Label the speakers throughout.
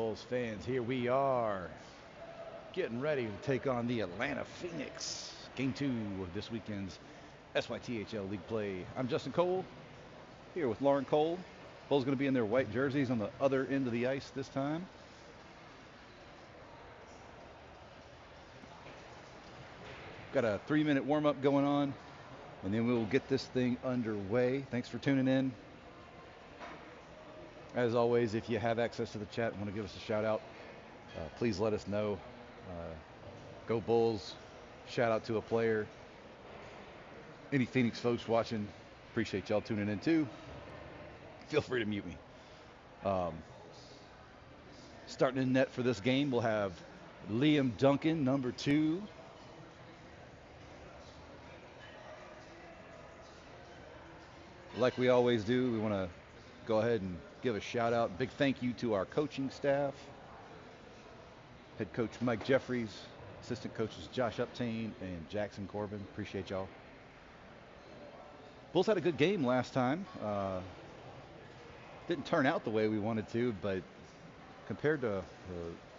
Speaker 1: Bulls fans, here we are getting ready to take on the Atlanta Phoenix. Game 2 of this weekend's SYTHL League play. I'm Justin Cole, here with Lauren Cole. Bulls going to be in their white jerseys on the other end of the ice this time. Got a 3-minute warm-up going on, and then we'll get this thing underway. Thanks for tuning in. As always, if you have access to the chat and want to give us a shout out, please let us know. Go Bulls. Shout out to a player. Any Phoenix folks watching, appreciate y'all tuning in too. Feel free to mute me. Starting in net for this game, we'll have Liam Duncan, number 2. Like we always do, we want to go ahead and give a shout out. Big thank you to our coaching staff. Head coach Mike Jeffries, assistant coaches Josh Uptain and Jackson Corbin. Appreciate y'all. Bulls had a good game last time. Didn't turn out the way we wanted to, but compared to the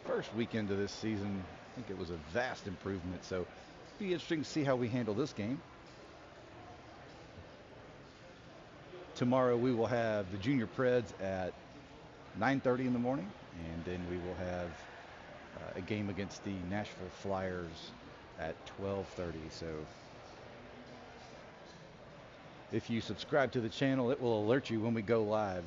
Speaker 1: first weekend of this season, I think it was a vast improvement. So it'll be interesting to see how we handle this game. Tomorrow we will have the Junior Preds at 9:30 in the morning, and then we will have a game against the Nashville Flyers at 12:30. So if you subscribe to the channel, it will alert you when we go live.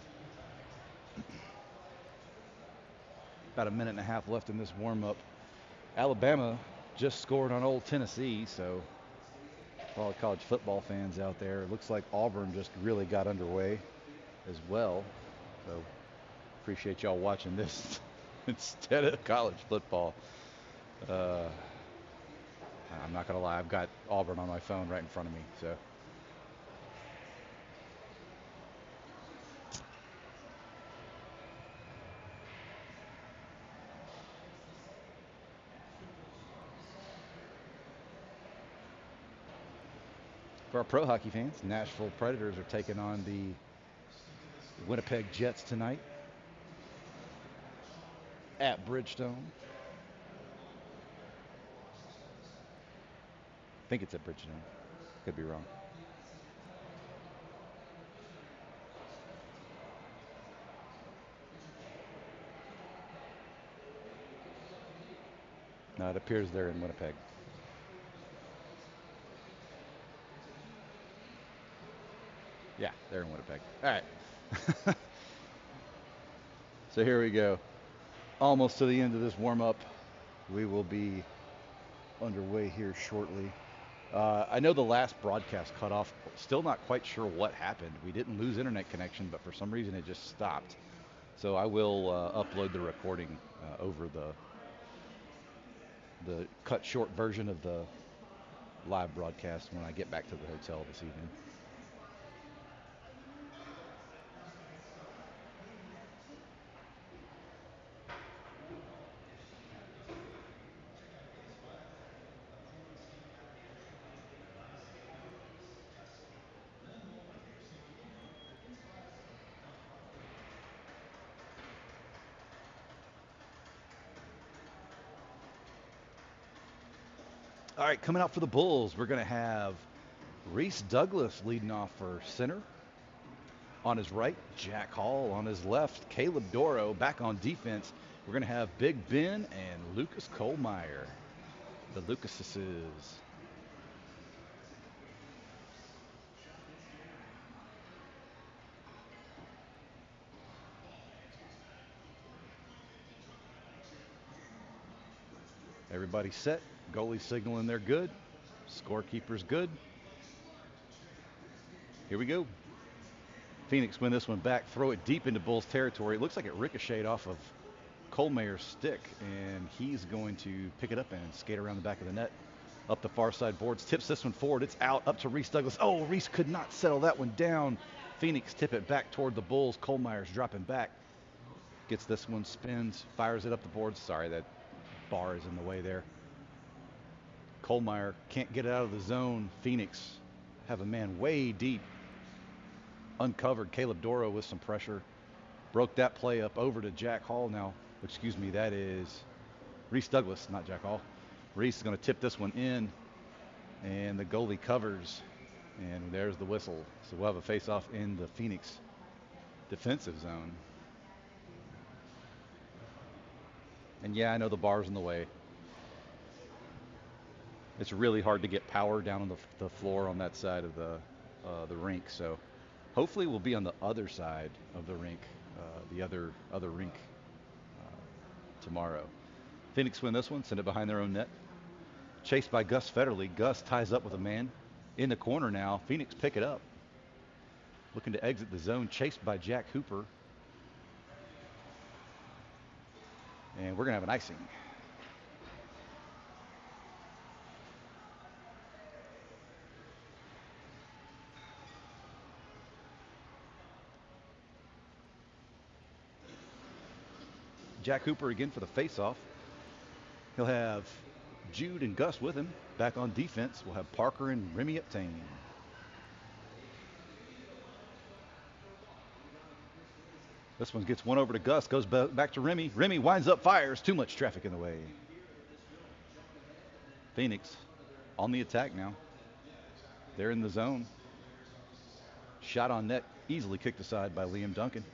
Speaker 1: About a minute and a half left in this warm-up. Alabama just scored on Old Tennessee, so for all the college football fans out there, it looks like Auburn just really got underway as well. So appreciate y'all watching this instead of college football. I'm not gonna lie, I've got Auburn on my phone right in front of me. So for our pro hockey fans, Nashville Predators are taking on the Winnipeg Jets tonight at Bridgestone. I think it's at Bridgestone. Could be wrong. No, it appears they're in Winnipeg. Yeah, they're in Winnipeg. All right. So here we go. Almost to the end of this warm-up. We will be underway here shortly. I know the last broadcast cut off. Still not quite sure what happened. We didn't lose internet connection, but for some reason it just stopped. So I will upload the recording over the cut short version of the live broadcast when I get back to the hotel this evening. All right, coming out for the Bulls, we're going to have Reese Douglas leading off for center. On his right, Jack Hall. On his left, Caleb Doro back on defense. We're going to have Big Ben and Lucas Kohlmeyer, the Lucases. Everybody's set. Goalie signaling they're good. Scorekeeper's good. Here we go. Phoenix win this one back. Throw it deep into Bulls territory. It looks like it ricocheted off of Kohlmeyer's stick, and he's going to pick it up and skate around the back of the net. Up the far side boards. Tips this one forward. It's out up to Reese Douglas. Oh, Reese could not settle that one down. Phoenix tip it back toward the Bulls. Kohlmeyer's dropping back. Gets this one, spins, fires it up the boards. Sorry, that bar is in the way there. Kohlmeyer can't get it out of the zone. Phoenix have a man way deep. Uncovered Caleb Doro with some pressure. Broke that play up over to Jack Hall. Now Excuse me, that is Reese Douglas, not Jack Hall. Reese is going to tip this one in, and the goalie covers, and there's the whistle. So we'll have a face-off in the Phoenix defensive zone. And yeah, I know the bar's in the way. It's really hard to get power down on the floor on that side of the rink. So hopefully we'll be on the other side of the rink, the other rink tomorrow. Phoenix win this one, send it behind their own net. Chased by Gus Federley. Gus ties up with a man in the corner now. Phoenix pick it up. Looking to exit the zone, chased by Jack Hooper. And we're going to have an icing. Jack Hooper again for the face-off. He'll have Jude and Gus with him. Back on defense, we'll have Parker and Remy Obtain. This one gets one over to Gus, goes back to Remy. Remy winds up, fires. Too much traffic in the way. Phoenix on the attack now. They're in the zone. Shot on net, easily kicked aside by Liam Duncan.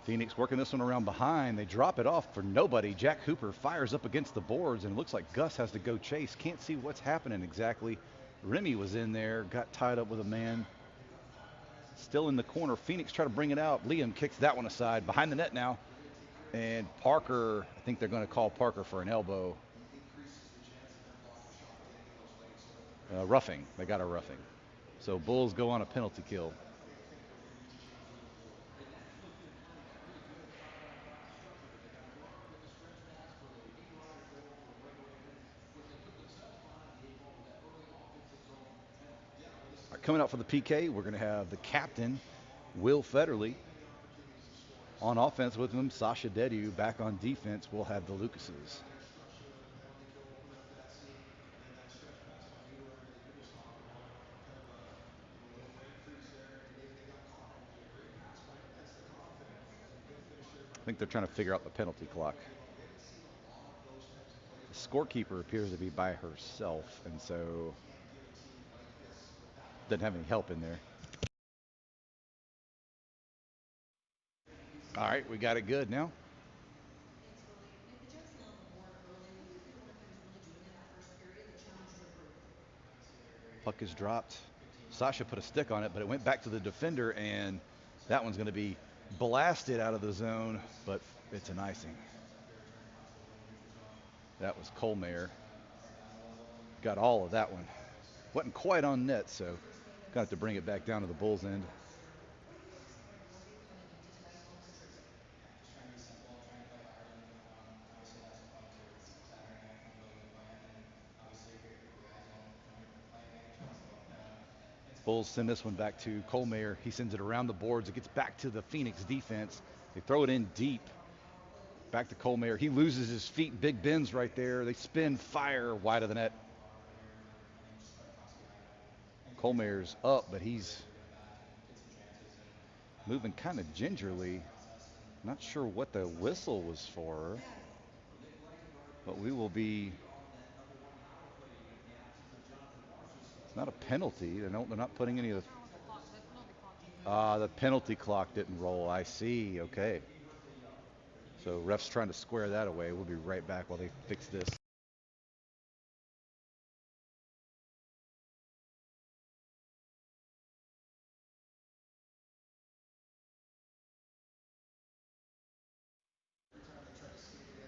Speaker 1: Phoenix working this one around behind. They drop it off for nobody. Jack Hooper fires up against the boards, and it looks like Gus has to go chase. Can't see what's happening exactly. Remy was in there, got tied up with a man. Still in the corner. Phoenix try to bring it out. Liam kicks that one aside. Behind the net now. And Parker, I think they're going to call Parker for an elbow. Roughing. They got a roughing. So Bulls go on a penalty kill. Coming out for the PK, we're going to have the captain, Will Federley. On offense with him, Sasha Dediu. Back on defense, we'll have the Lucases. I think they're trying to figure out the penalty clock. The scorekeeper appears to be by herself, and so doesn't have any help in there. All right, we got it good now. Puck is dropped. Sasha put a stick on it, but it went back to the defender, and that one's going to be blasted out of the zone, but it's an icing. That was Colmayer. Got all of that one. Wasn't quite on net, so got to bring it back down to the Bulls' end. Bulls send this one back to Colmayer. He sends it around the boards. It gets back to the Phoenix defense. They throw it in deep. Back to Colmayer. He loses his feet. Big Ben's right there. They spin, fire wide of the net. Colmayer's up, but he's moving kind of gingerly. Not sure what the whistle was for, but we will be. It's not a penalty. They're not putting any of the penalty clock didn't roll. I see. Okay. So ref's trying to square that away. We'll be right back while they fix this.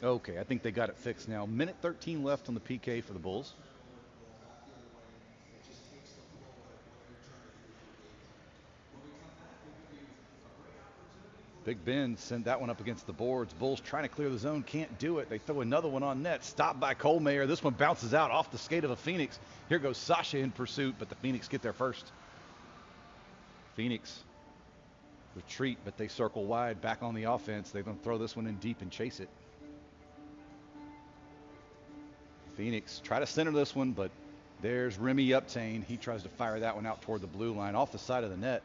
Speaker 1: Okay, I think they got it fixed now. Minute 13 left on the PK for the Bulls. Big Ben sent that one up against the boards. Bulls trying to clear the zone, can't do it. They throw another one on net, stopped by Colmayer. This one bounces out off the skate of the Phoenix. Here goes Sasha in pursuit, but the Phoenix get there first. Phoenix retreat, but they circle wide, back on the offense. They're going to throw this one in deep and chase it. Phoenix try to center this one, but there's Remy Obtain. He tries to fire that one out toward the blue line, off the side of the net.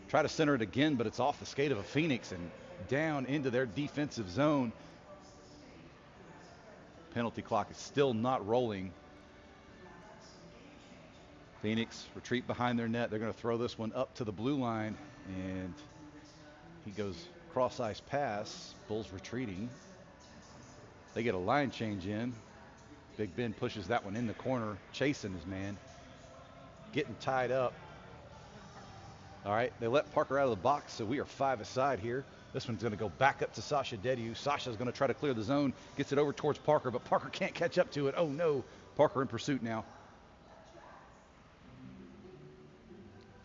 Speaker 1: Try to center it again, but it's off the skate of a Phoenix and down into their defensive zone. Penalty clock is still not rolling. Phoenix retreat behind their net. They're going to throw this one up to the blue line, and he goes cross-ice pass. Bulls retreating. They get a line change in. Big Ben pushes that one in the corner, chasing his man, getting tied up. All right, they let Parker out of the box, so we are 5 aside here. This one's going to go back up to Sasha Dediu. Sasha's going to try to clear the zone, gets it over towards Parker, but Parker can't catch up to it. Oh, no. Parker in pursuit now.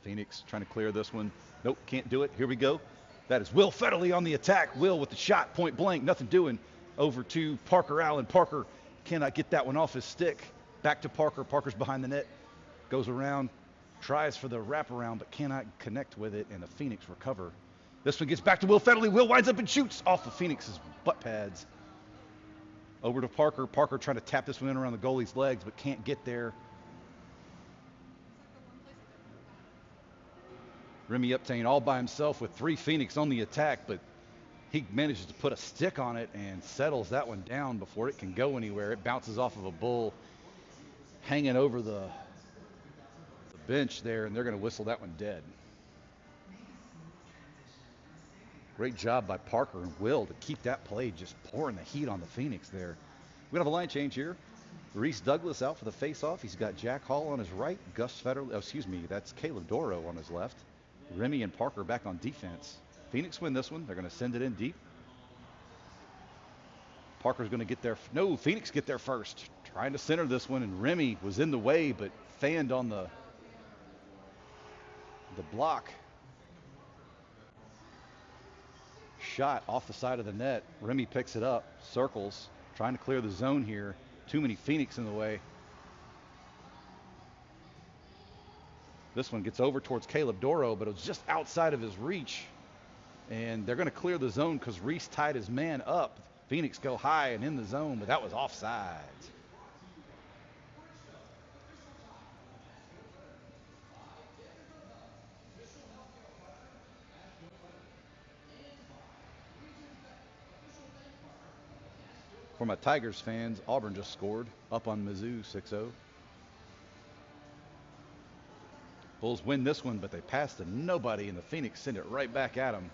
Speaker 1: Phoenix trying to clear this one. Nope, can't do it. Here we go. That is Will Federle on the attack. Will with the shot, point blank, nothing doing. Over to Parker Allen. Parker cannot get that one off his stick. Back to Parker. Parker's behind the net. Goes around, tries for the wraparound, but cannot connect with it, and the Phoenix recover. This one gets back to Will Federle. Will winds up and shoots off of Phoenix's butt pads. Over to Parker. Parker trying to tap this one in around the goalie's legs, but can't get there. Remy Uptain all by himself with 3 Phoenix on the attack, but he manages to put a stick on it and settles that one down before it can go anywhere. It bounces off of a Bull hanging over the bench there, and they're going to whistle that one dead. Great job by Parker and Will to keep that play just pouring the heat on the Phoenix there. We have a line change here. Reese Douglas out for the face-off. He's got Jack Hall on his right, Gus Federle, that's Caleb Doro on his left. Remy and Parker back on defense. Phoenix win this one. They're going to send it in deep. Parker's going to get there. No, Phoenix get there first. Trying to center this one, and Remy was in the way, but fanned on the block. Shot off the side of the net. Remy picks it up, circles, trying to clear the zone here. Too many Phoenix in the way. This one gets over towards Caleb Doro, but it was just outside of his reach. And they're going to clear the zone because Reese tied his man up. Phoenix go high and in the zone, but that was offsides. For my Tigers fans, Auburn just scored up on Mizzou 6-0. Bulls win this one, but they pass to nobody, and the Phoenix send it right back at them.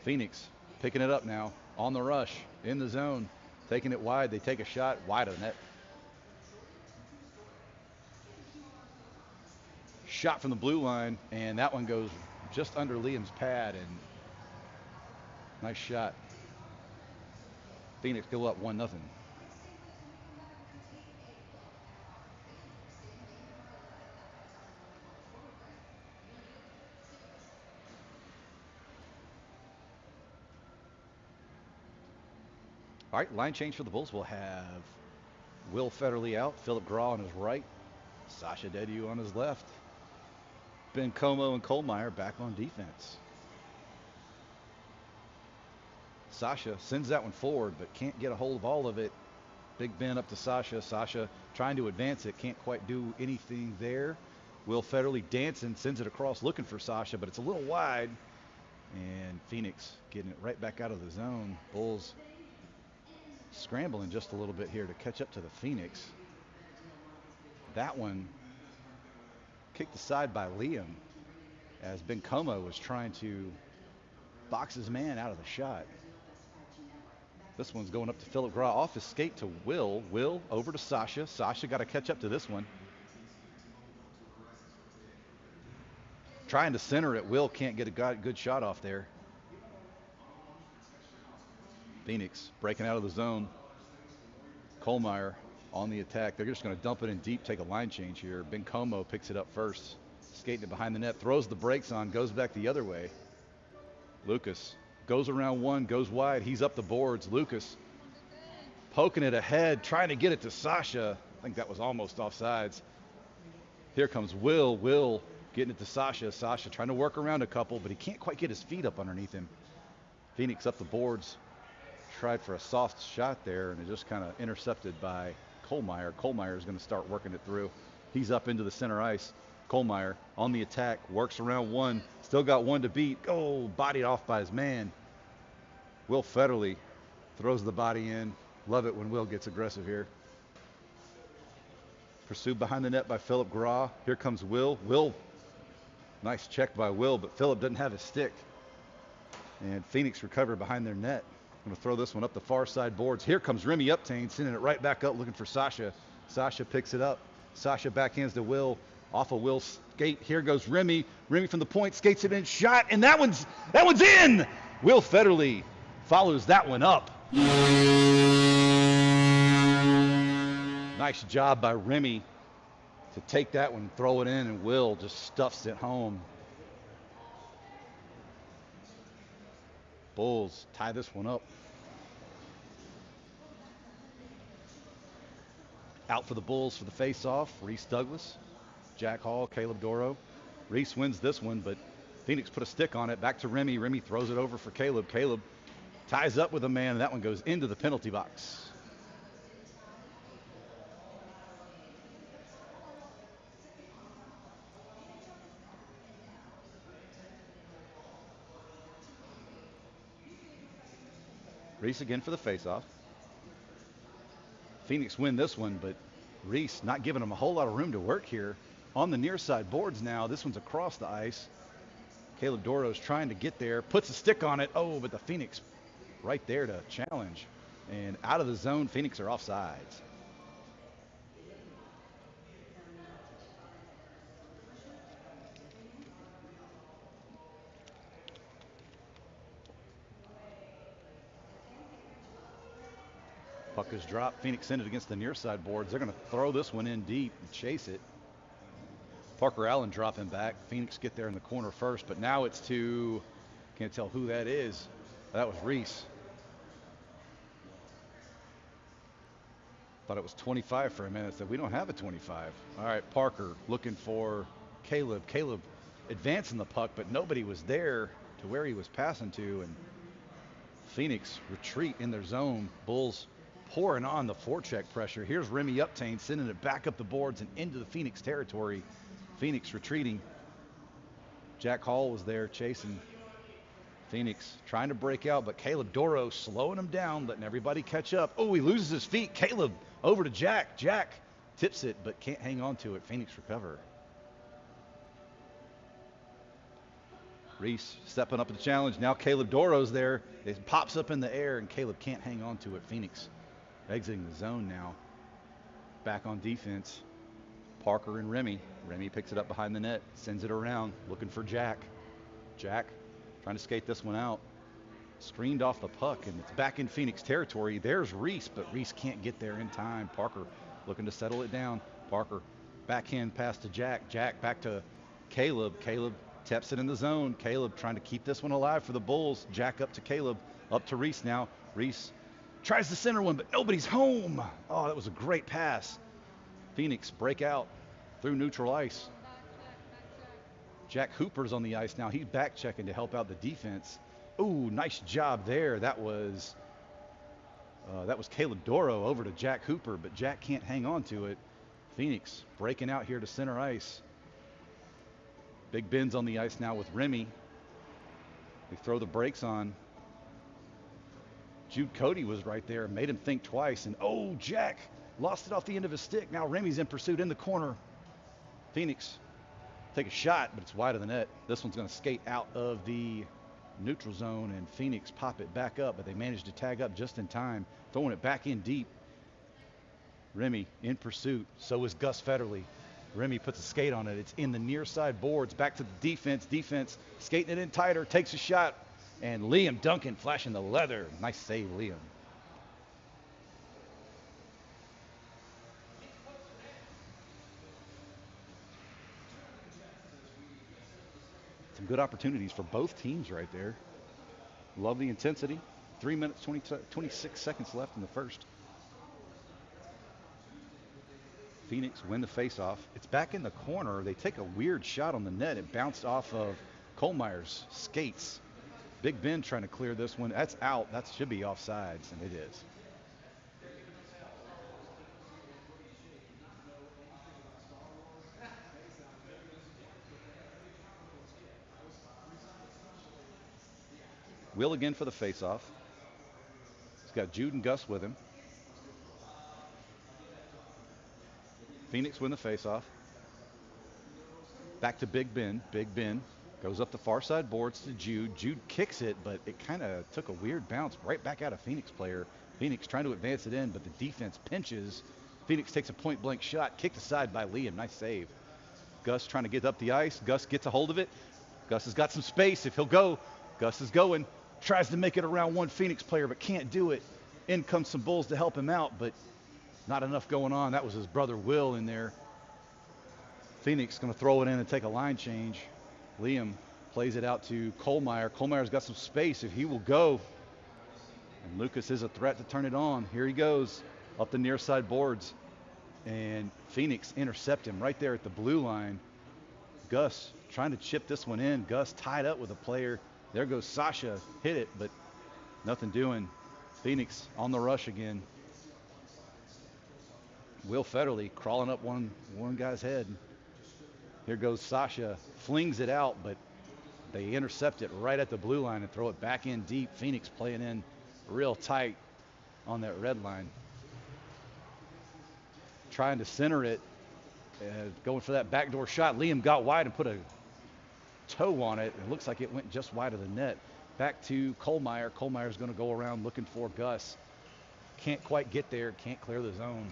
Speaker 1: Phoenix picking it up now, on the rush, in the zone, taking it wide. They take a shot wide of the net. Shot from the blue line, and that one goes just under Liam's pad, and nice shot. Phoenix go up 1-0. All right, line change for the Bulls. We'll have Will Federle out, Philip Graw on his right, Sasha Dediu on his left. Ben Como and Kohlmeyer back on defense. Sasha sends that one forward, but can't get a hold of all of it. Big Ben up to Sasha. Sasha trying to advance it, can't quite do anything there. Will Federle dancing, sends it across looking for Sasha, but it's a little wide. And Phoenix getting it right back out of the zone. Bulls scrambling just a little bit here to catch up to the Phoenix. That one kicked aside by Liam as Ben Como was trying to box his man out of the shot. This one's going up to Philip Graw, off his skate to Will. Will over to Sasha. Sasha got to catch up to this one. Trying to center it. Will can't get a good shot off there. Phoenix breaking out of the zone. Kohlmeyer on the attack. They're just going to dump it in deep, take a line change here. Ben Como picks it up first. Skating it behind the net, throws the brakes on, goes back the other way. Lucas goes around one, goes wide. He's up the boards. Lucas poking it ahead, trying to get it to Sasha. I think that was almost offsides. Here comes Will. Will getting it to Sasha. Sasha trying to work around a couple, but he can't quite get his feet up underneath him. Phoenix up the boards. Tried for a soft shot there, and it just kind of intercepted by Kohlmeyer. Kohlmeyer is going to start working it through. He's up into the center ice. Kohlmeyer on the attack, works around one, still got one to beat. Oh, bodied off by his man. Will Federley throws the body in. Love it when Will gets aggressive here. Pursued behind the net by Philip Graw. Here comes Will. Will, nice check by Will, but Philip doesn't have his stick. And Phoenix recovered behind their net. Going to throw this one up the far side boards. Here comes Remy Uptain, sending it right back up, looking for Sasha. Sasha picks it up. Sasha backhands to Will. Off of Will's skate. Here goes Remy. Remy from the point, skates it in, shot, and that one's in! Will Federley follows that one up. Nice job by Remy to take that one, throw it in, and Will just stuffs it home. Bulls tie this one up. Out for the Bulls for the face-off, Reese Douglas, Jack Hall, Caleb Doro. Reese wins this one, but Phoenix put a stick on it. Back to Remy. Remy throws it over for Caleb. Caleb ties up with a man, and that one goes into the penalty box. Reese again for the face-off. Phoenix win this one, but Reese not giving them a whole lot of room to work here. On the near side boards now, this one's across the ice. Caleb Doro's trying to get there, puts a stick on it. Oh, but the Phoenix right there to challenge. And out of the zone, Phoenix are offsides. Puck is dropped. Phoenix send it against the near side boards. They're going to throw this one in deep and chase it. Parker Allen dropping back. Phoenix get there in the corner first, but now it's to, can't tell who that is. That was Reese. Thought it was 25 for a minute. Said we don't have a 25. All right, Parker looking for Caleb. Caleb advancing the puck, but nobody was there to where he was passing to, and Phoenix retreat in their zone. Bulls pouring on the forecheck pressure. Here's Remy Uptain sending it back up the boards and into the Phoenix territory. Phoenix retreating. Jack Hall was there chasing. Phoenix trying to break out, but Caleb Doro slowing him down, letting everybody catch up. Oh, he loses his feet. Caleb over to Jack. Jack tips it, but can't hang on to it. Phoenix recover. Reese stepping up to the challenge. Now Caleb Doro's there. It pops up in the air, and Caleb can't hang on to it. Phoenix exiting the zone now. Back on defense. Parker and Remy. Remy picks it up behind the net, sends it around, looking for Jack. Jack trying to skate this one out. Screened off the puck, and it's back in Phoenix territory. There's Reese, but Reese can't get there in time. Parker looking to settle it down. Parker, backhand pass to Jack. Jack back to Caleb. Caleb taps it in the zone. Caleb trying to keep this one alive for the Bulls. Jack up to Caleb, up to Reese now. Reese tries the center one, but nobody's home. Oh, that was a great pass. Phoenix break out through neutral ice. Jack Hooper's on the ice now. He's back checking to help out the defense. Ooh, nice job there. That was Caleb Doro over to Jack Hooper, but Jack can't hang on to it. Phoenix breaking out here to center ice. Big Ben's on the ice now with Remy. They throw the brakes on. Jude Cody was right there, made him think twice, and oh, Jack lost it off the end of his stick. Now Remy's in pursuit in the corner. Phoenix take a shot, but it's wide of the net. This one's going to skate out of the neutral zone, and Phoenix pop it back up, but they managed to tag up just in time, throwing it back in deep. Remy in pursuit. So is Gus Federley. Remy puts a skate on it. It's in the near side boards. Back to the defense. Defense skating it in tighter. Takes a shot. And Liam Duncan flashing the leather. Nice save, Liam. Some good opportunities for both teams right there. Love the intensity. 3 minutes, 26 seconds left in the first. Phoenix win the faceoff. It's back in the corner. They take a weird shot on the net. It bounced off of Kohlmeyer's skates. Big Ben trying to clear this one. That's out. That should be offsides, and it is. Will again for the faceoff. He's got Jude and Gus with him. Phoenix win the faceoff. Back to Big Ben. Big Ben goes up the far side boards to Jude. Jude kicks it, but it kind of took a weird bounce right back at a Phoenix player. Phoenix trying to advance it in, but the defense pinches. Phoenix takes a point-blank shot, kicked aside by Liam. Nice save. Gus trying to get up the ice. Gus gets a hold of it. Gus has got some space if he'll go. Gus is going. Tries to make it around one Phoenix player, but can't do it. In comes some Bulls to help him out, but not enough going on. That was his brother Will in there. Phoenix going to throw it in and take a line change. Liam plays it out to Kohlmeyer. Kohlmeyer's got some space if he will go. And Lucas is a threat to turn it on. Here he goes up the near side boards. And Phoenix intercept him right there at the blue line. Gus trying to chip this one in. Gus tied up with a player. There goes Sasha. Hit it, but nothing doing. Phoenix on the rush again. Will Federley crawling up one guy's head. Here goes Sasha, flings it out, but they intercept it right at the blue line and throw it back in deep. Phoenix playing in real tight on that red line. Trying to center it, going for that backdoor shot. Liam got wide and put a toe on it. It looks like it went just wide of the net. Back to Kohlmeyer. Kohlmeyer's going to go around looking for Gus. Can't quite get there, can't clear the zone.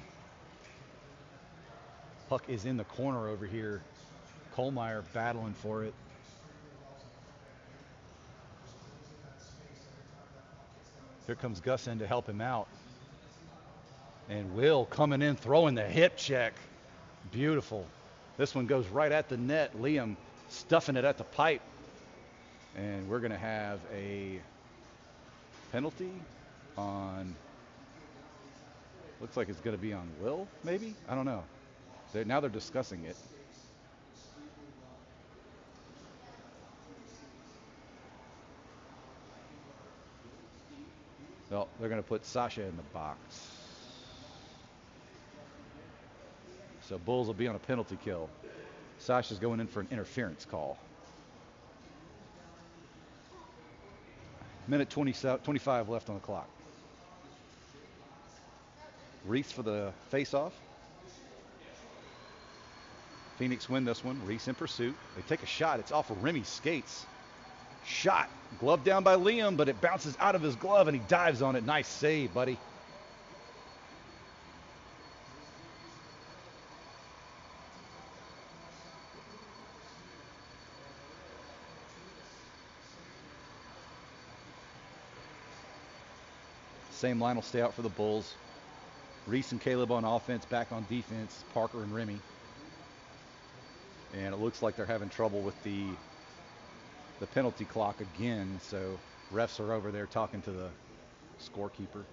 Speaker 1: Puck is in the corner over here. Kohlmeyer battling for it. Here comes Gus in to help him out. And Will coming in, throwing the hip check. Beautiful. This one goes right at the net. Liam stuffing it at the pipe. And we're going to have a penalty on, looks like it's going to be on Will, maybe? I don't know. Now they're discussing it. Well, they're going to put Sasha in the box. So Bulls will be on a penalty kill. Sasha's going in for an interference call. Minute 25 left on the clock. Reese for the face-off. Phoenix win this one. Reese in pursuit. They take a shot. It's off of Remy's skates. Shot. Glove down by Liam, but it bounces out of his glove and he dives on it. Nice save, buddy. Same line will stay out for the Bulls. Reese and Caleb on offense, back on defense, Parker and Remy. And it looks like they're having trouble with the penalty clock again, so refs are over there talking to the scorekeeper.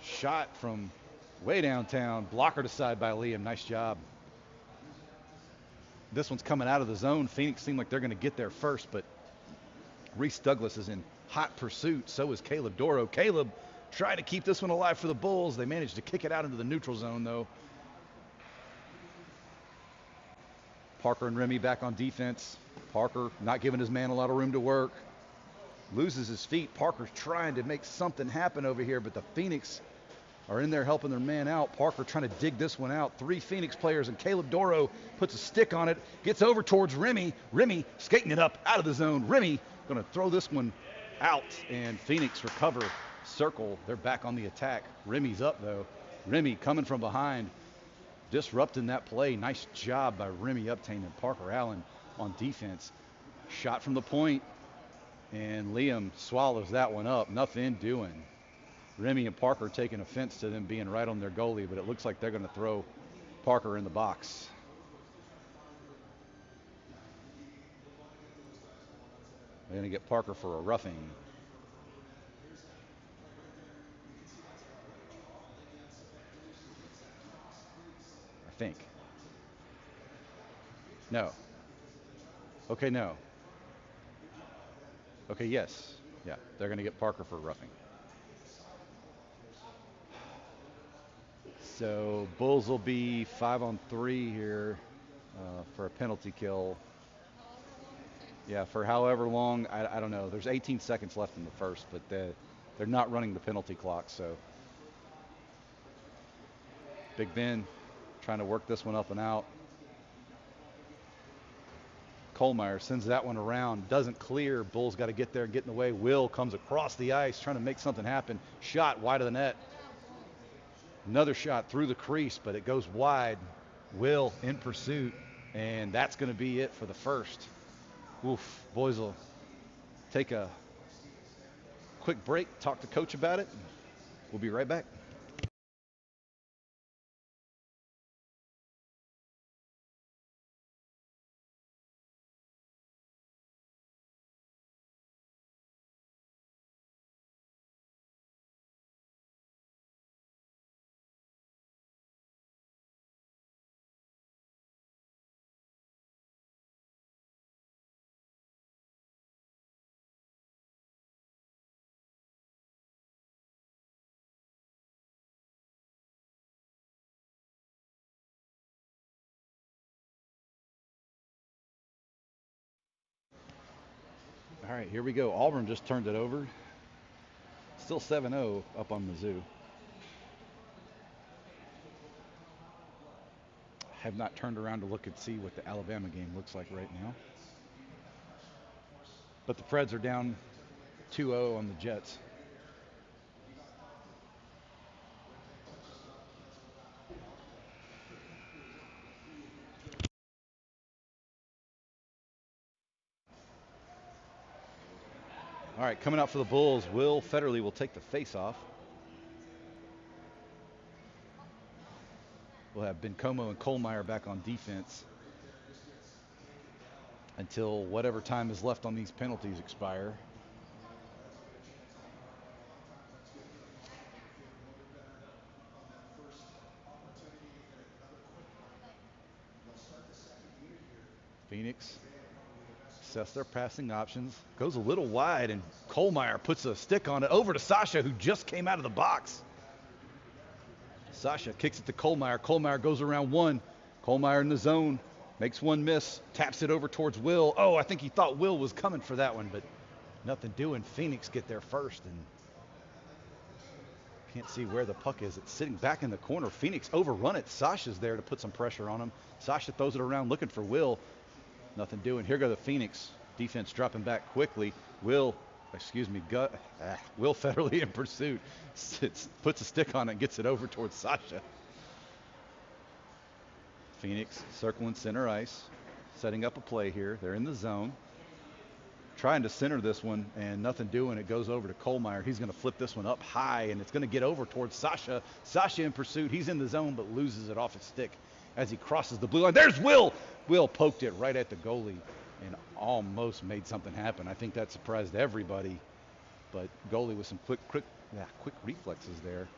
Speaker 1: Shot from way downtown, blocker to side by Liam, nice job. This one's coming out of the zone. Phoenix seemed like they're going to get there first, but Reese Douglas is in hot pursuit. So is Caleb Doro. Caleb trying to keep this one alive for the Bulls. They managed to kick it out into the neutral zone, though. Parker and Remy back on defense. Parker not giving his man a lot of room to work. Loses his feet. Parker's trying to make something happen over here, but the Phoenix are in there helping their man out. Parker trying to dig this one out. 3 Phoenix players, and Caleb Doro puts a stick on it, gets over towards Remy. Remy skating it up out of the zone. Remy going to throw this one out, and Phoenix recover. Circle, they're back on the attack. Remy's up, though. Remy coming from behind, disrupting that play. Nice job by Remy obtaining Parker Allen on defense. Shot from the point, and Liam swallows that one up. Nothing doing. Remy and Parker taking offense to them being right on their goalie, but it looks like they're going to throw Parker in the box. They're going to get Parker for a roughing. I think. No. Okay, no. Okay, yes. Yeah, they're going to get Parker for roughing. So Bulls will be 5-on-3 here for a penalty kill. Yeah, for however long, I don't know. There's 18 seconds left in the first, but they're not running the penalty clock. So Big Ben trying to work this one up and out. Kohlmeyer sends that one around, doesn't clear. Bulls got to get there and get in the way. Will comes across the ice trying to make something happen. Shot wide of the net. Another shot through the crease, but it goes wide. Will in pursuit, and that's going to be it for the first. Oof, boys will take a quick break, talk to coach about it. We'll be right back. All right, here we go. Auburn just turned it over. Still 7-0 up on Mizzou. Have not turned around to look and see what the Alabama game looks like right now. But the Preds are down 2-0 on the Jets. All right, coming out for the Bulls, Will Federley will take the face-off. We'll have Bencomo and Kohlmeyer back on defense until whatever time is left on these penalties expire. Phoenix assess their passing options. Goes a little wide, and Kohlmeyer puts a stick on it over to Sasha, who just came out of the box. Sasha kicks it to Kohlmeyer. Kohlmeyer goes around one. Kohlmeyer in the zone. Makes one miss. Taps it over towards Will. Oh, I think he thought Will was coming for that one, but nothing doing. Phoenix get there first, and can't see where the puck is. It's sitting back in the corner. Phoenix overrun it. Sasha's there to put some pressure on him. Sasha throws it around looking for Will. Nothing doing. Here go the Phoenix. Defense dropping back quickly. Will Federley in pursuit. Puts a stick on it and gets it over towards Sasha. Phoenix circling center ice. Setting up a play here. They're in the zone. Trying to center this one and nothing doing. It goes over to Kohlmeyer. He's going to flip this one up high, and it's going to get over towards Sasha. Sasha in pursuit. He's in the zone but loses it off his stick as he crosses the blue line. There's Will. Will poked it right at the goalie and almost made something happen. I think that surprised everybody, but goalie with some quick reflexes there.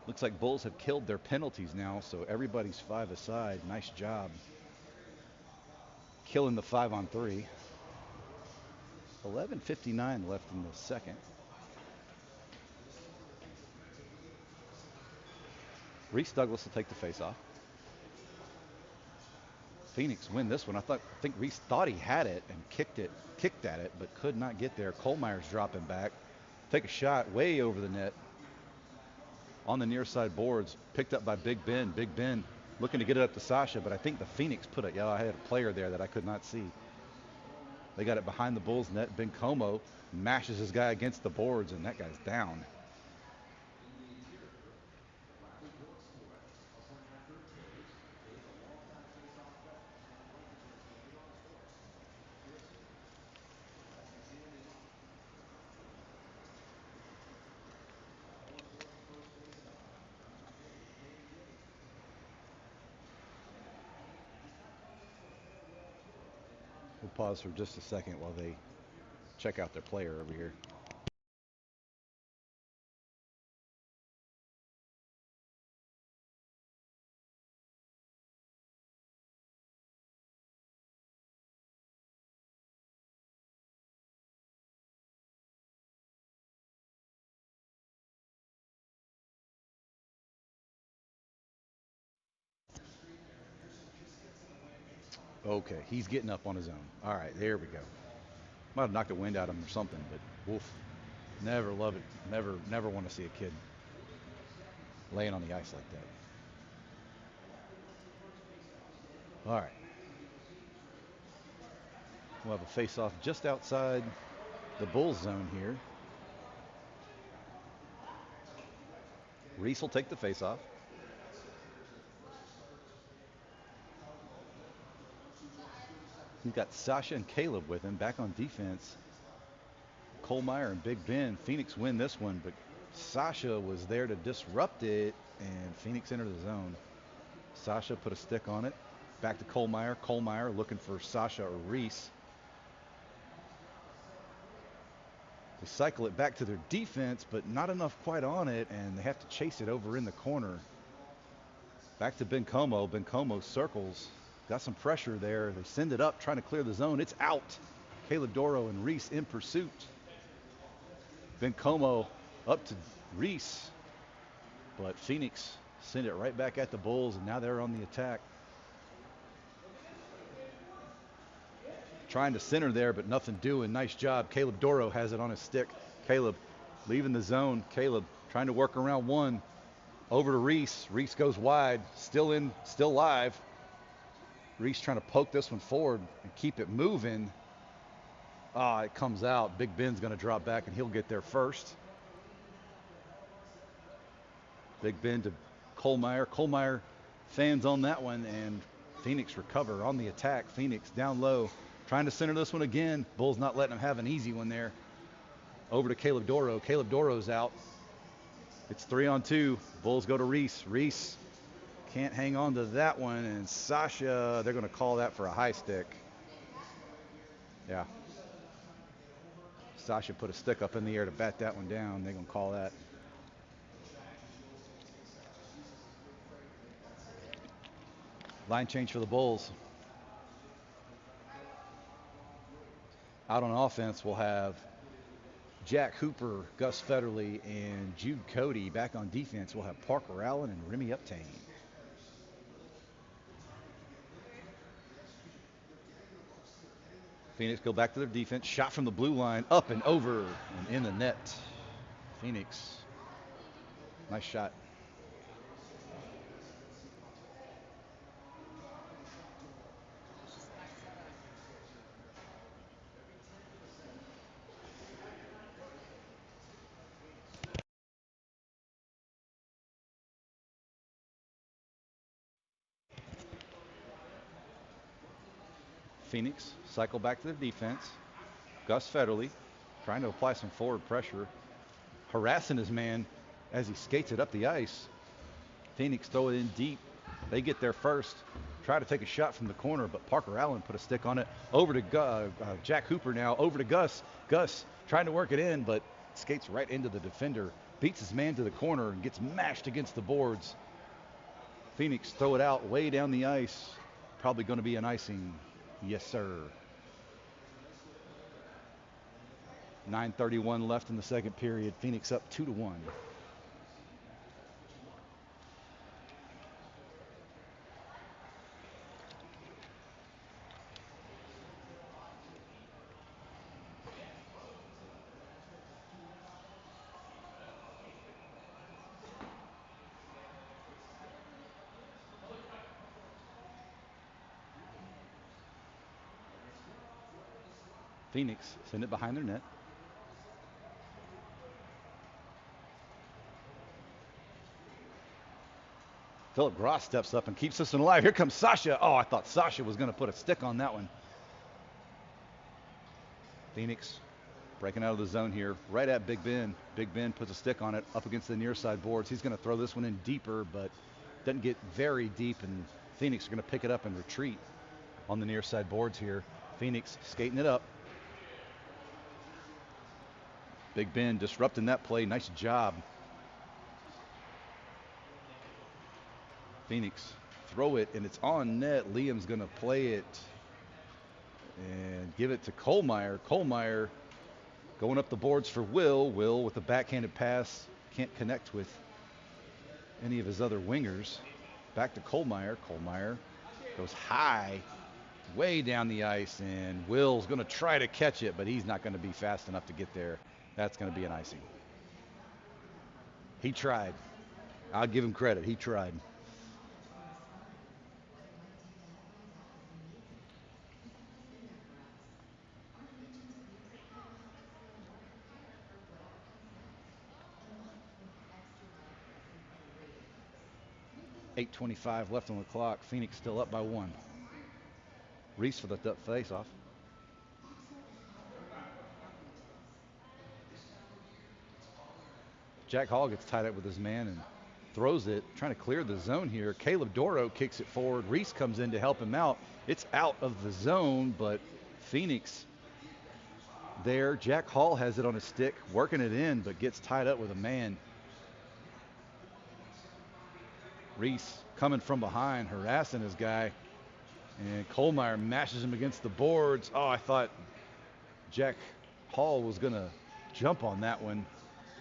Speaker 1: Looks like Bulls have killed their penalties now, so everybody's 5 aside. Nice job killing the 5-on-3. 11:59 left in the second. Reese Douglas will take the face-off. Phoenix win this one. I think Reese thought he had it and kicked at it, but could not get there. Kohlmeyer's dropping back. Take a shot way over the net. On the near side boards, picked up by Big Ben. Big Ben looking to get it up to Sasha, but I think the Phoenix put it. Yeah, I had a player there that I could not see. They got it behind the Bulls net. Bencomo mashes his guy against the boards, and that guy's down. We'll pause for just a second while they check out their player over here. Okay, he's getting up on his own. All right, there we go. Might have knocked the wind out of him or something, but woof. Never love it. Never want to see a kid laying on the ice like that. All right, we'll have a face-off just outside the Bulls zone here. Reese will take the face-off. He's got Sasha and Caleb with him back on defense. Kohlmeyer and Big Ben. Phoenix win this one, but Sasha was there to disrupt it, and Phoenix entered the zone. Sasha put a stick on it. Back to Kohlmeyer. Kohlmeyer looking for Sasha or Reese. They cycle it back to their defense, but not enough quite on it, and they have to chase it over in the corner. Back to Bencomo. Bencomo circles. Got some pressure there. They send it up, trying to clear the zone. It's out. Caleb Doro and Reese in pursuit. Bencomo up to Reese, but Phoenix send it right back at the Bulls, and now they're on the attack. Trying to center there, but nothing doing. Nice job. Caleb Doro has it on his stick. Caleb leaving the zone. Caleb trying to work around one. Over to Reese. Reese goes wide. Still in, still live. Reese trying to poke this one forward and keep it moving. Ah, it comes out. Big Ben's going to drop back, and he'll get there first. Big Ben to Kohlmeyer. Kohlmeyer fans on that one, and Phoenix recover on the attack. Phoenix down low. Trying to center this one again. Bulls not letting him have an easy one there. Over to Caleb Doro. Caleb Doro's out. It's 3-on-2. Bulls go to Reese. Reese can't hang on to that one. And Sasha, they're going to call that for a high stick. Yeah. Sasha put a stick up in the air to bat that one down. They're going to call that. Line change for the Bulls. Out on offense, we'll have Jack Hooper, Gus Federley, and Jude Cody. Back on defense, we'll have Parker Allen and Remy Uptain. Phoenix go back to their defense. Shot from the blue line, up and over, and in the net. Phoenix, nice shot. Phoenix cycle back to their defense. Gus Federley trying to apply some forward pressure, harassing his man as he skates it up the ice. Phoenix throw it in deep. They get there first. Try to take a shot from the corner, but Parker Allen put a stick on it. Over to Jack Hooper now. Over to Gus. Gus trying to work it in, but skates right into the defender. Beats his man to the corner and gets mashed against the boards. Phoenix throw it out way down the ice. Probably going to be an icing. Yes, sir. 9:31 left in the second period. Phoenix up 2-1. Phoenix send it behind their net. Philip Gross steps up and keeps this one alive. Here comes Sasha. Oh, I thought Sasha was going to put a stick on that one. Phoenix breaking out of the zone here, right at Big Ben. Big Ben puts a stick on it up against the near side boards. He's going to throw this one in deeper, but doesn't get very deep, and Phoenix are going to pick it up and retreat on the near side boards here. Phoenix skating it up. Big Ben disrupting that play. Nice job. Phoenix throw it, and it's on net. Liam's going to play it and give it to Kohlmeyer. Kohlmeyer going up the boards for Will. Will with a backhanded pass. Can't connect with any of his other wingers. Back to Kohlmeyer. Kohlmeyer goes high. way down the ice, and Will's going to try to catch it, but he's not going to be fast enough to get there. That's going to be an icing. He tried. I'll give him credit. He tried. .8:25 left on the clock. Phoenix still up by 1. Reese for the face-off. Jack Hall gets tied up with his man and throws it, trying to clear the zone here. Caleb Doro kicks it forward. Reese comes in to help him out. It's out of the zone, but Phoenix there. Jack Hall has it on his stick, working it in, but gets tied up with a man. Reese coming from behind, harassing his guy, and Kohlmeyer mashes him against the boards. Oh, I thought Jack Hall was going to jump on that one.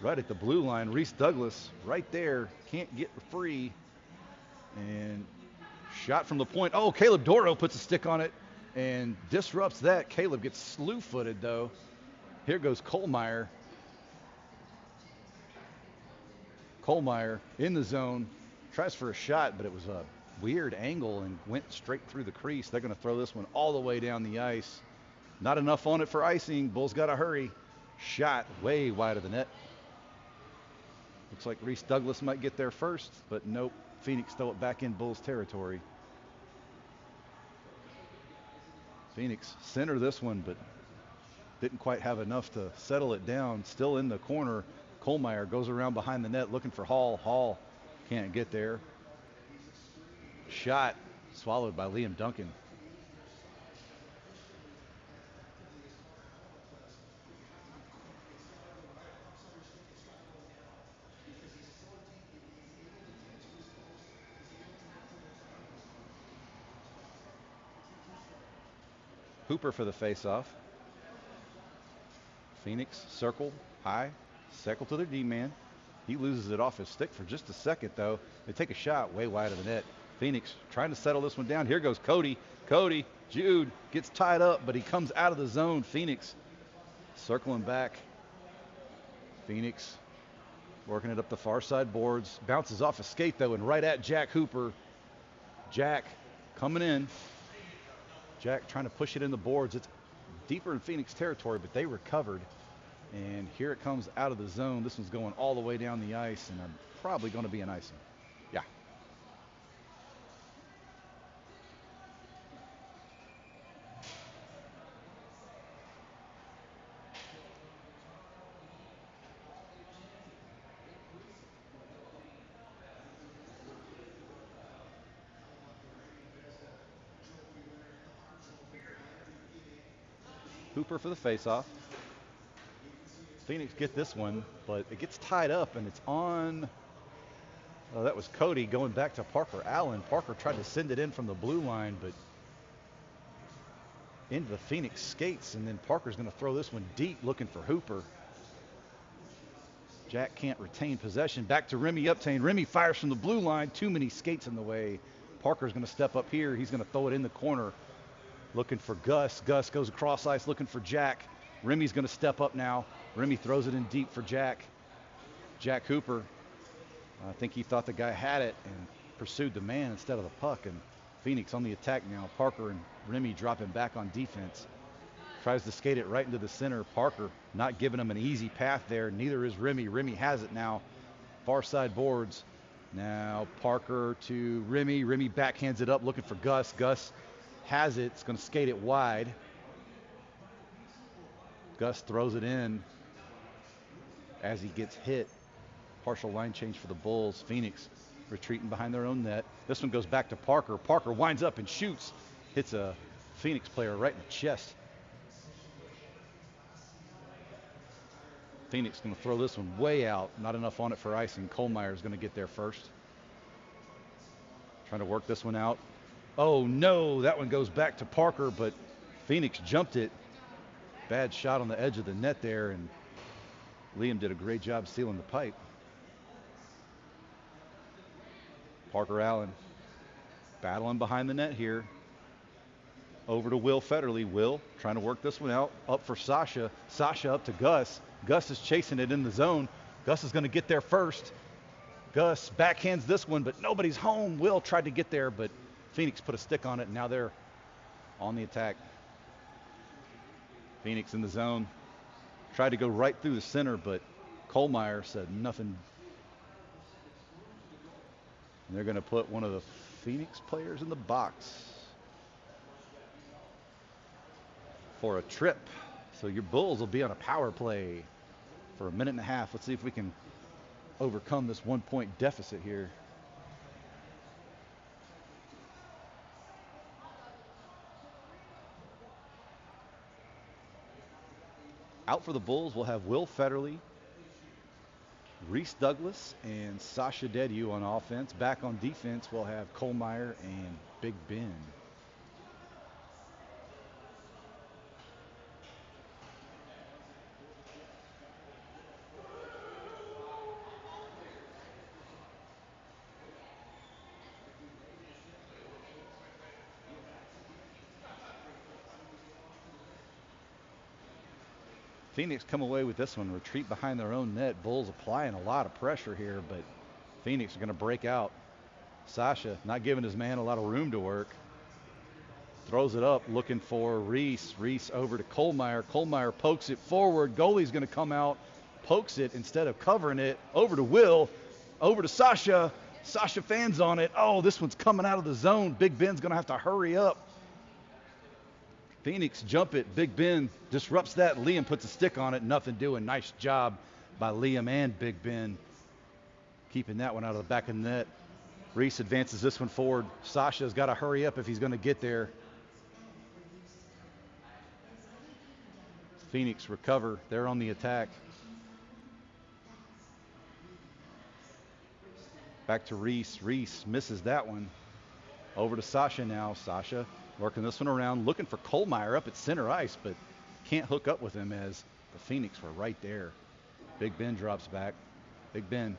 Speaker 1: Right at the blue line. Reese Douglas right there, can't get free, and shot from the point. Oh, Caleb Doro puts a stick on it and disrupts that. Caleb gets slew-footed though. Here goes Kohlmeyer. Kohlmeyer in the zone, tries for a shot, but it was a weird angle and went straight through the crease. They're going to throw this one all the way down the ice. Not enough on it for icing. Bulls got to hurry. Shot way wide of the net. Looks like Reese Douglas might get there first, but nope. Phoenix throw it back in Bulls territory. Phoenix center this one, but didn't quite have enough to settle it down. Still in the corner. Kohlmeyer goes around behind the net looking for Hall. Hall can't get there. Shot swallowed by Liam Duncan. Hooper for the faceoff. Phoenix circle high, circle to their D-man. He loses it off his stick for just a second though. They take a shot way wide of the net. Phoenix trying to settle this one down. Here goes Cody. Cody, Jude gets tied up, but he comes out of the zone. Phoenix circling back. Phoenix working it up the far side boards. Bounces off a skate though and right at Jack Hooper. Jack coming in. Jack trying to push it in the boards. It's deeper in Phoenix territory, but they recovered. And here it comes out of the zone. This one's going all the way down the ice, and I'm probably going to be an icing. Yeah. Hooper for the faceoff. Phoenix get this one, but it gets tied up and it's on. Oh, that was Cody going back to Parker Allen. Parker tried to send it in from the blue line, but into the Phoenix skates, and then Parker's going to throw this one deep looking for Hooper. Jack can't retain possession. Back to Remy Uptain. Remy fires from the blue line. Too many skates in the way. Parker's going to step up here. He's going to throw it in the corner looking for Gus. Gus goes across ice looking for Jack. Remy's going to step up now. Remy throws it in deep for Jack. Jack Hooper, I think he thought the guy had it and pursued the man instead of the puck. And Phoenix on the attack now. Parker and Remy dropping back on defense. Tries to skate it right into the center. Parker not giving him an easy path there. Neither is Remy. Remy has it now. Far side boards. Now Parker to Remy. Remy backhands it up looking for Gus. Gus has it. It's going to skate it wide. Gus throws it in as he gets hit. Partial line change for the Bulls. Phoenix retreating behind their own net. This one goes back to Parker. Parker winds up and shoots. Hits a Phoenix player right in the chest. Phoenix going to throw this one way out. Not enough on it for icing. Kohlmeyer is going to get there first. Trying to work this one out. Oh no, that one goes back to Parker, but Phoenix jumped it. Bad shot on the edge of the net there, and Liam did a great job sealing the pipe. Parker Allen battling behind the net here. Over to Will Federley. Will trying to work this one out. Up for Sasha. Sasha up to Gus. Gus is chasing it in the zone. Gus is going to get there first. Gus backhands this one, but nobody's home. Will tried to get there, but Phoenix put a stick on it, and now they're on the attack. Phoenix in the zone. Tried to go right through the center, but Kohlmeyer said nothing. And they're going to put one of the Phoenix players in the box for a trip. So your Bulls will be on a power play for a minute and a half. Let's see if we can overcome this 1-point deficit here. Out for the Bulls, we'll have Will Federley, Reese Douglas, and Sasha Dediu on offense. Back on defense, we'll have Kohlmeyer and Big Ben. Phoenix come away with this one, retreat behind their own net. Bulls applying a lot of pressure here, but Phoenix are going to break out. Sasha not giving his man a lot of room to work. Throws it up, looking for Reese. Reese over to Kohlmeyer. Kohlmeyer pokes it forward. Goalie's going to come out, pokes it instead of covering it. Over to Will, over to Sasha. Sasha fans on it. Oh, this one's coming out of the zone. Big Ben's going to have to hurry up. Phoenix jump it. Big Ben disrupts that. Liam puts a stick on it. Nothing doing. Nice job by Liam and Big Ben keeping that one out of the back of the net. Reese advances this one forward. Sasha's got to hurry up if he's going to get there. Phoenix recover. They're on the attack. Back to Reese. Reese misses that one. Over to Sasha now. Sasha working this one around, looking for Kohlmeyer up at center ice, but can't hook up with him as the Phoenix were right there. Big Ben drops back. Big Ben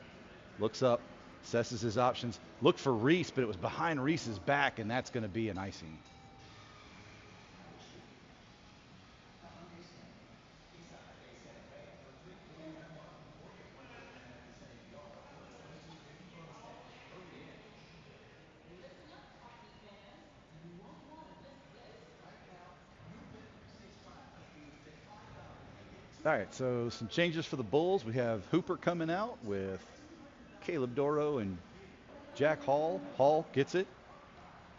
Speaker 1: looks up, assesses his options. Looked for Reese, but it was behind Reese's back, and that's going to be an icing. All right, so some changes for the Bulls. We have Hooper coming out with Caleb Doro and Jack Hall. Hall gets it,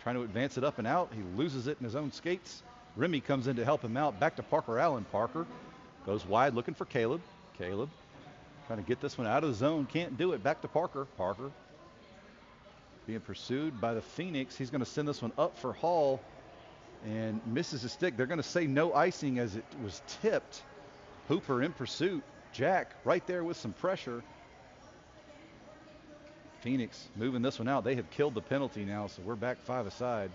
Speaker 1: trying to advance it up and out. He loses it in his own skates. Remy comes in to help him out. Back to Parker Allen. Parker goes wide looking for Caleb. Caleb trying to get this one out of the zone. Can't do it. Back to Parker. Parker being pursued by the Phoenix. He's going to send this one up for Hall and misses his stick. They're going to say no icing as it was tipped. Hooper in pursuit. Jack right there with some pressure. Phoenix moving this one out. They have killed the penalty now, so we're back 5 aside.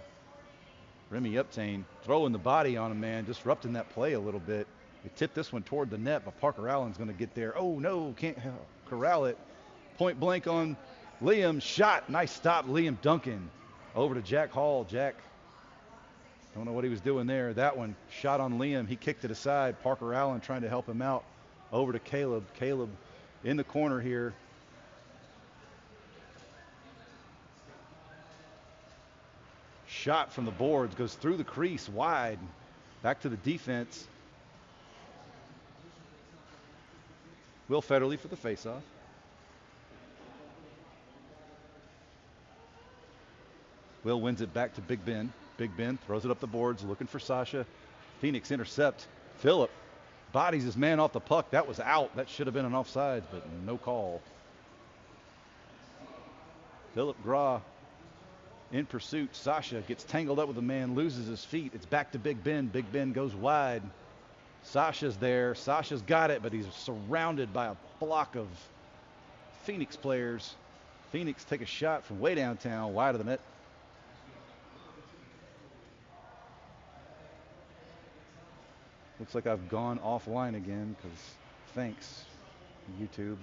Speaker 1: Remy Uptain throwing the body on him, man, disrupting that play a little bit. He tipped this one toward the net, but Parker Allen's going to get there. Oh, no, can't corral it. Point blank on Liam. Shot. Nice stop, Liam Duncan. Over to Jack Hall. Jack, don't know what he was doing there. That one, shot on Liam. He kicked it aside. Parker Allen trying to help him out. Over to Caleb. Caleb in the corner here. Shot from the boards, goes through the crease, wide. Back to the defense. Will Federley for the faceoff. Will wins it back to Big Ben. Big Ben throws it up the boards, looking for Sasha. Phoenix intercept. Phillip bodies his man off the puck. That was out. That should have been an offsides, but no call. Phillip Graw in pursuit. Sasha gets tangled up with a man, loses his feet. It's back to Big Ben. Big Ben goes wide. Sasha's there. Sasha's got it, but he's surrounded by a block of Phoenix players. Phoenix take a shot from way downtown, wide of the net. Looks like I've gone offline again, because thanks, YouTube.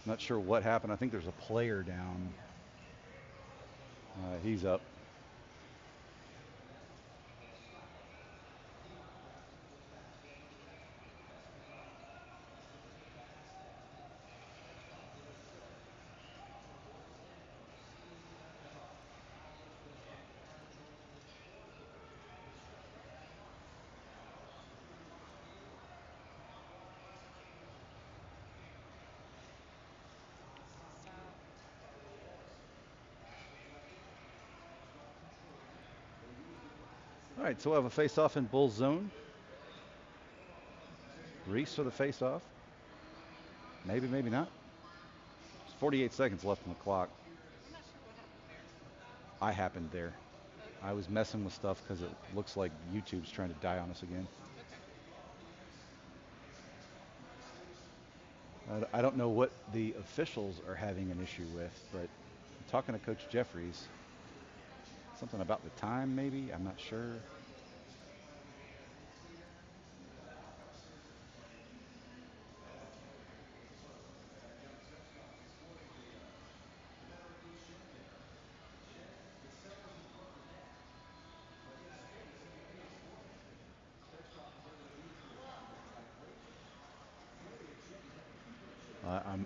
Speaker 1: Not sure what happened. I think there's a player down. He's up. All right, so we'll have a face-off in Bull zone. Reese for the face-off. Maybe, maybe not. There's 48 seconds left on the clock. I happened there. I was messing with stuff because it looks like YouTube's trying to die on us again. I don't know what the officials are having an issue with, but talking to Coach Jeffries, something about the time maybe, I'm not sure.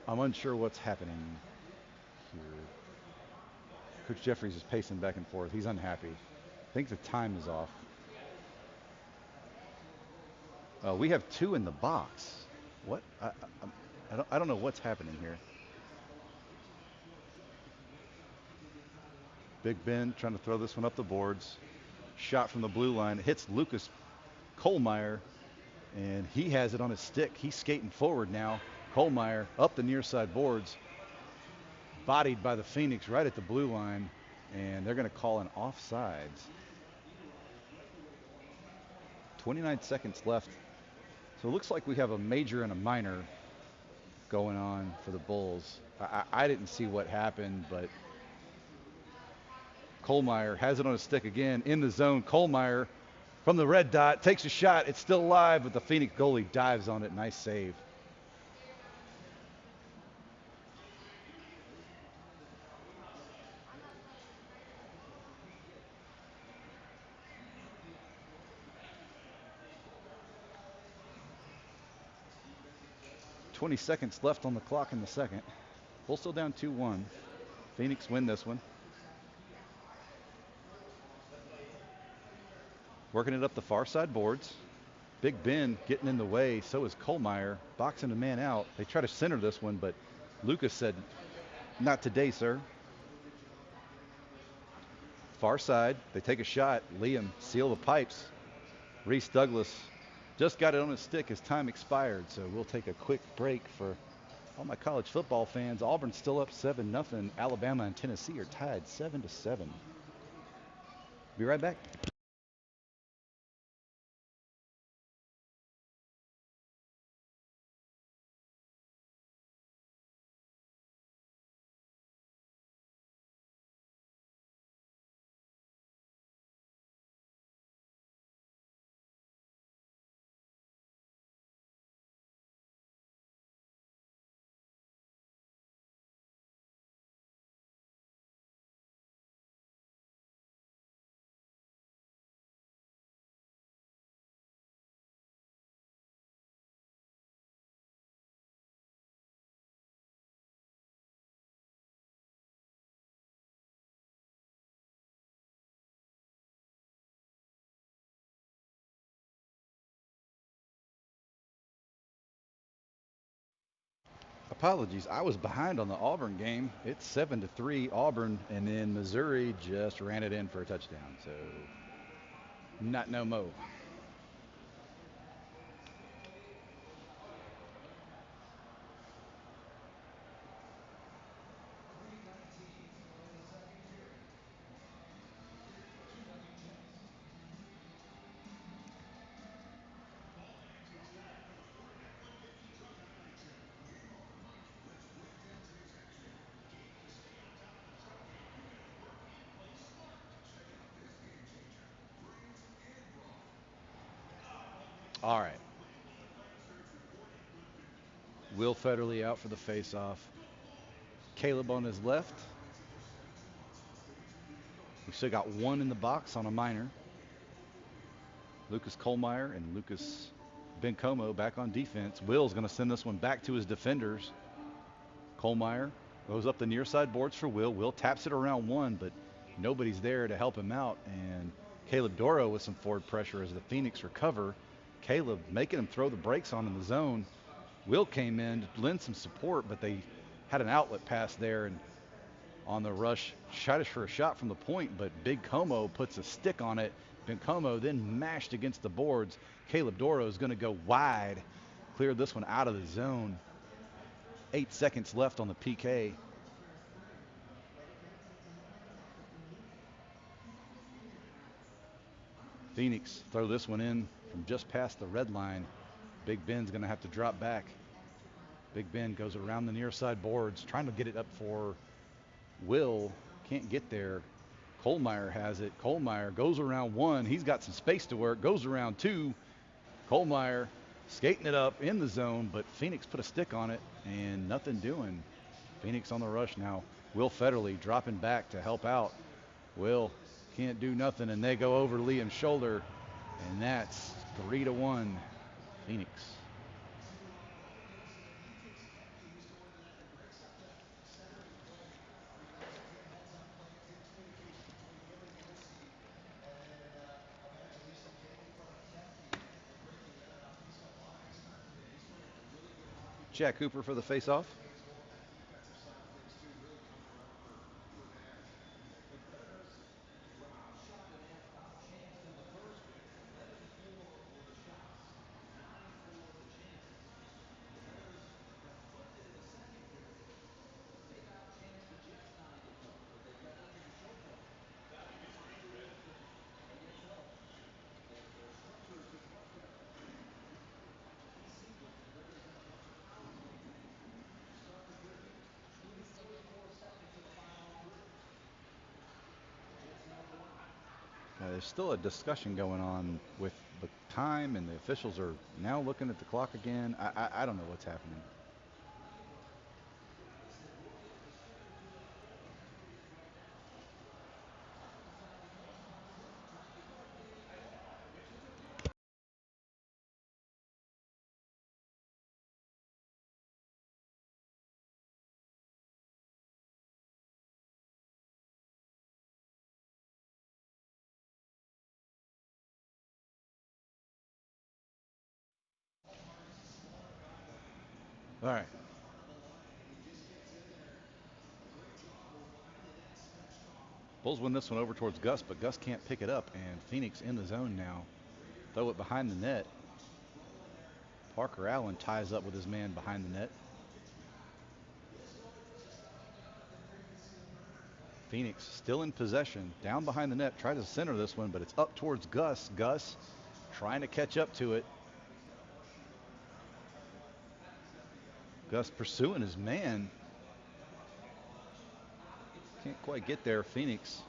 Speaker 1: I'm unsure what's happening here. Coach Jeffries is pacing back and forth. He's unhappy. I think the time is off. We have two in the box. What? I don't know what's happening here. Big Ben trying to throw this one up the boards. Shot from the blue line. Hits Lucas Kohlmeyer, and he has it on his stick. He's skating forward now. Kohlmeyer up the near side boards. Bodied by the Phoenix right at the blue line, and they're going to call an offsides. 29 seconds left. So it looks like we have a major and a minor going on for the Bulls. I didn't see what happened, but Kohlmeyer has it on his stick again in the zone. Kohlmeyer from the red dot takes a shot. It's still live, but the Phoenix goalie dives on it. Nice save. "20 seconds left on the clock in the second. Bulls still down 2-1. Phoenix win this one. Working it up the far side boards. Big Ben getting in the way. So is Kohlmeyer boxing a man out. They try to center this one, but Lucas said, "Not today, sir." Far side. They take a shot. Liam seal the pipes. Reese Douglas just got it on his stick as time expired. So we'll take a quick break for all my college football fans. Auburn's still up 7-0. Alabama and Tennessee are tied 7-7. Be right back. Apologies, I was behind on the Auburn game. It's 7-3 Auburn, and then Missouri just ran it in for a touchdown. So not no mo. All right. Will Federley out for the face-off. Caleb on his left. We still got one in the box on a minor. Lucas Kohlmeyer and Lucas Bencomo back on defense. Will's going to send this one back to his defenders. Kohlmeyer goes up the near side boards for Will. Will taps it around one, but nobody's there to help him out. And Caleb Doro with some forward pressure as the Phoenix recover. Caleb making him throw the brakes on in the zone. Will came in to lend some support, but they had an outlet pass there, and on the rush, shot for a shot from the point, but Big Como puts a stick on it. Bencomo then mashed against the boards. Caleb Doro is going to go wide. Cleared this one out of the zone. 8 seconds left on the PK. Phoenix throw this one in from just past the red line. Big Ben's going to have to drop back. Big Ben goes around the near side boards, trying to get it up for Will. Can't get there. Kohlmeyer has it. Kohlmeyer goes around one. He's got some space to work. Goes around two. Kohlmeyer skating it up in the zone, but Phoenix put a stick on it and nothing doing. Phoenix on the rush now. Will Federley dropping back to help out. Will can't do nothing, and they go over Liam's shoulder, and that's 3-1 Phoenix. Jack Cooper for the faceoff. There's still a discussion going on with the time, and the officials are now looking at the clock again. I don't know what's happening. All right. Bulls win this one over towards Gus, but Gus can't pick it up, and Phoenix in the zone now. Throw it behind the net. Parker Allen ties up with his man behind the net. Phoenix still in possession, down behind the net, tries to center this one, but it's up towards Gus. Gus trying to catch up to it. Gus pursuing his man. Can't quite get there. Phoenix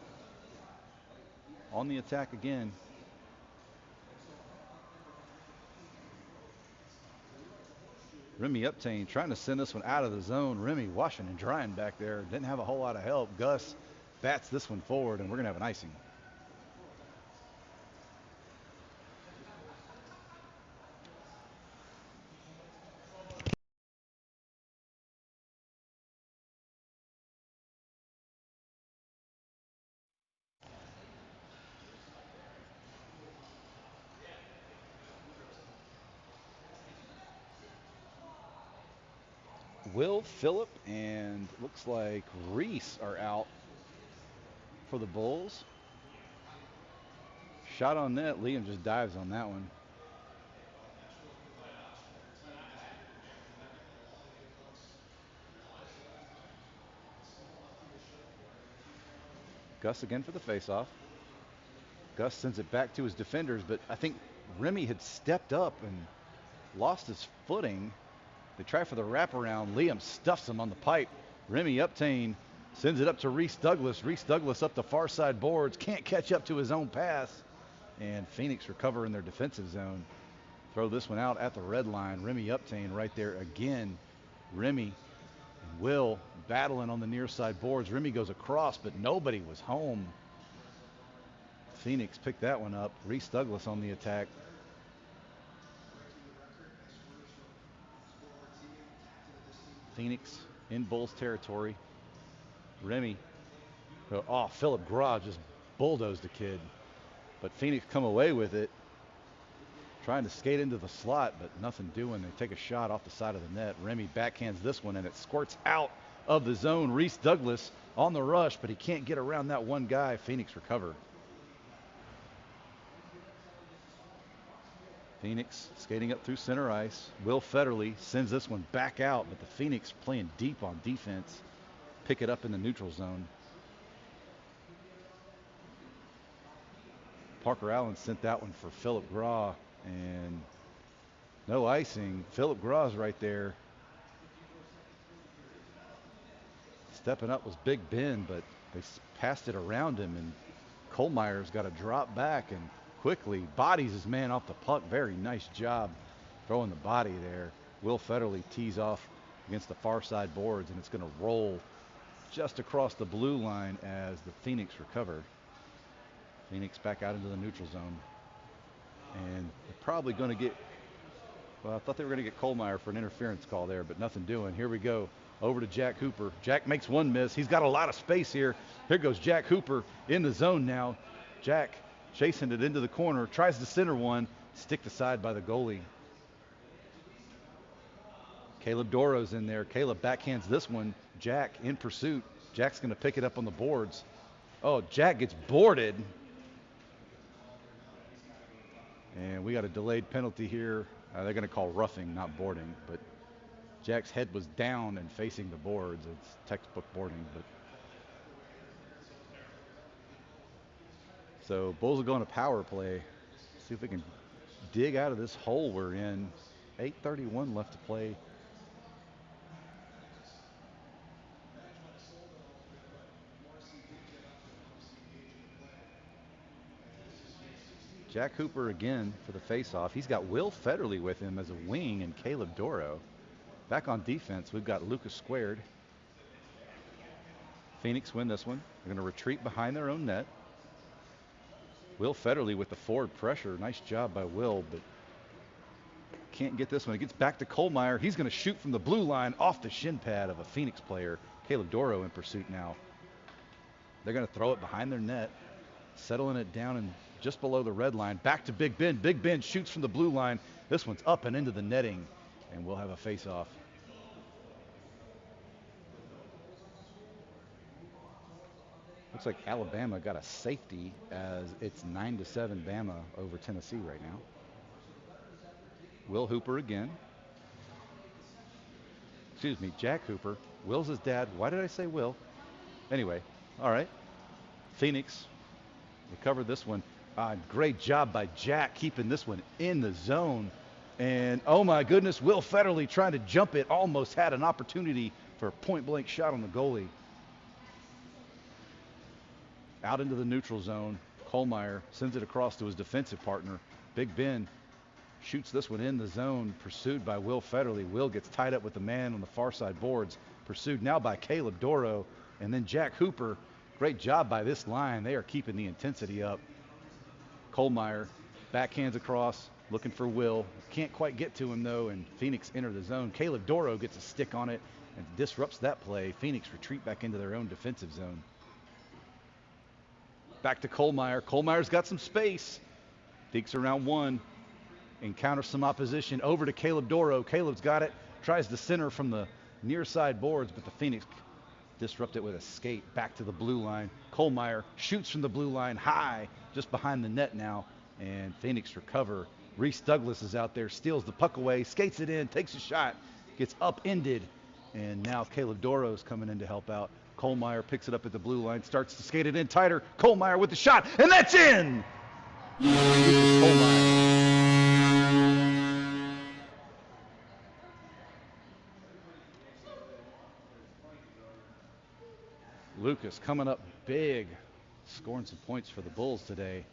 Speaker 1: on the attack again. Remy Uptain trying to send this one out of the zone. Remy washing and drying back there. Didn't have a whole lot of help. Gus bats this one forward, and we're going to have an icing. Will, Phillip, and looks like Reese are out for the Bulls. Shot on net. Liam just dives on that one. Gus again for the faceoff. Gus sends it back to his defenders, but I think Remy had stepped up and lost his footing. They try for the wraparound. Liam stuffs him on the pipe. Remy Uptain sends it up to Reese Douglas. Reese Douglas up the far side boards. Can't catch up to his own pass. And Phoenix recover in their defensive zone. Throw this one out at the red line. Remy Uptain right there again. Remy Will battling on the near side boards. Remy goes across, but nobody was home. Phoenix picked that one up. Reese Douglas on the attack. Phoenix in Bulls territory. Remy, Philip Grau just bulldozed the kid. But Phoenix come away with it. Trying to skate into the slot, but nothing doing. They take a shot off the side of the net. Remy backhands this one, and it squirts out of the zone. Reese Douglas on the rush, but he can't get around that one guy. Phoenix recover. Phoenix skating up through center ice. Will Federley sends this one back out, but the Phoenix playing deep on defense. Pick it up in the neutral zone. Parker Allen sent that one for Philip Grau, and no icing. Philip Grau's right there. Stepping up was Big Ben, but they passed it around him, and Kohlmeier's got to drop back and quickly bodies his man off the puck. Very nice job throwing the body there. Will Federley tees off against the far side boards, and it's going to roll just across the blue line as the Phoenix recover. Phoenix back out into the neutral zone. And they're probably going to get, well, I thought they were going to get Kohlmeier for an interference call there, but nothing doing. Here we go. Over to Jack Hooper. Jack makes one miss. He's got a lot of space here. Here goes Jack Hooper in the zone now. Jack chasing it into the corner. Tries to center one. Sticked aside by the goalie. Caleb Doro's in there. Caleb backhands this one. Jack in pursuit. Jack's going to pick it up on the boards. Oh, Jack gets boarded. And we got a delayed penalty here. They're going to call roughing, not boarding. But Jack's head was down and facing the boards. It's textbook boarding. But so Bulls will go on a power play. See if we can dig out of this hole we're in. 8:31 left to play. Jack Hooper again for the faceoff. He's got Will Federley with him as a wing and Caleb Doro. Back on defense, we've got Lucas Squared. Phoenix win this one. They're going to retreat behind their own net. Will Federley with the forward pressure. Nice job by Will, but can't get this one. It gets back to Kohlmeier. He's going to shoot from the blue line off the shin pad of a Phoenix player. Caleb Doro in pursuit now. They're going to throw it behind their net, settling it down and just below the red line. Back to Big Ben. Big Ben shoots from the blue line. This one's up and into the netting, and we'll have a face-off. Looks like Alabama got a safety as it's 9-7 Bama over Tennessee right now. Will Hooper again. Excuse me, Jack Hooper. Will's his dad. Why did I say Will? Anyway, all right. Phoenix recovered this one. Great job by Jack keeping this one in the zone. And oh my goodness, Will Federley trying to jump it. Almost had an opportunity for a point-blank shot on the goalie. Out into the neutral zone. Kohlmeier sends it across to his defensive partner. Big Ben shoots this one in the zone, pursued by Will Federley. Will gets tied up with the man on the far side boards. Pursued now by Caleb Doro. And then Jack Hooper. Great job by this line. They are keeping the intensity up. Kohlmeier backhands across, looking for Will. Can't quite get to him, though, and Phoenix enter the zone. Caleb Doro gets a stick on it and disrupts that play. Phoenix retreat back into their own defensive zone. Back to Kohlmeier. Kohlmeier's got some space. Peeks around one. Encounters some opposition. Over to Caleb Doro. Caleb's got it. Tries to center from the near side boards, but the Phoenix disrupt it with a skate back to the blue line. Kohlmeier shoots from the blue line high, just behind the net now, and Phoenix recover. Reese Douglas is out there, steals the puck away, skates it in, takes a shot, gets upended, and now Caleb Doro's coming in to help out. Kohlmeier picks it up at the blue line, starts to skate it in tighter. Kohlmeier with the shot, and that's in! Kohlmeier. Lucas coming up big, scoring some points for the Bulls today.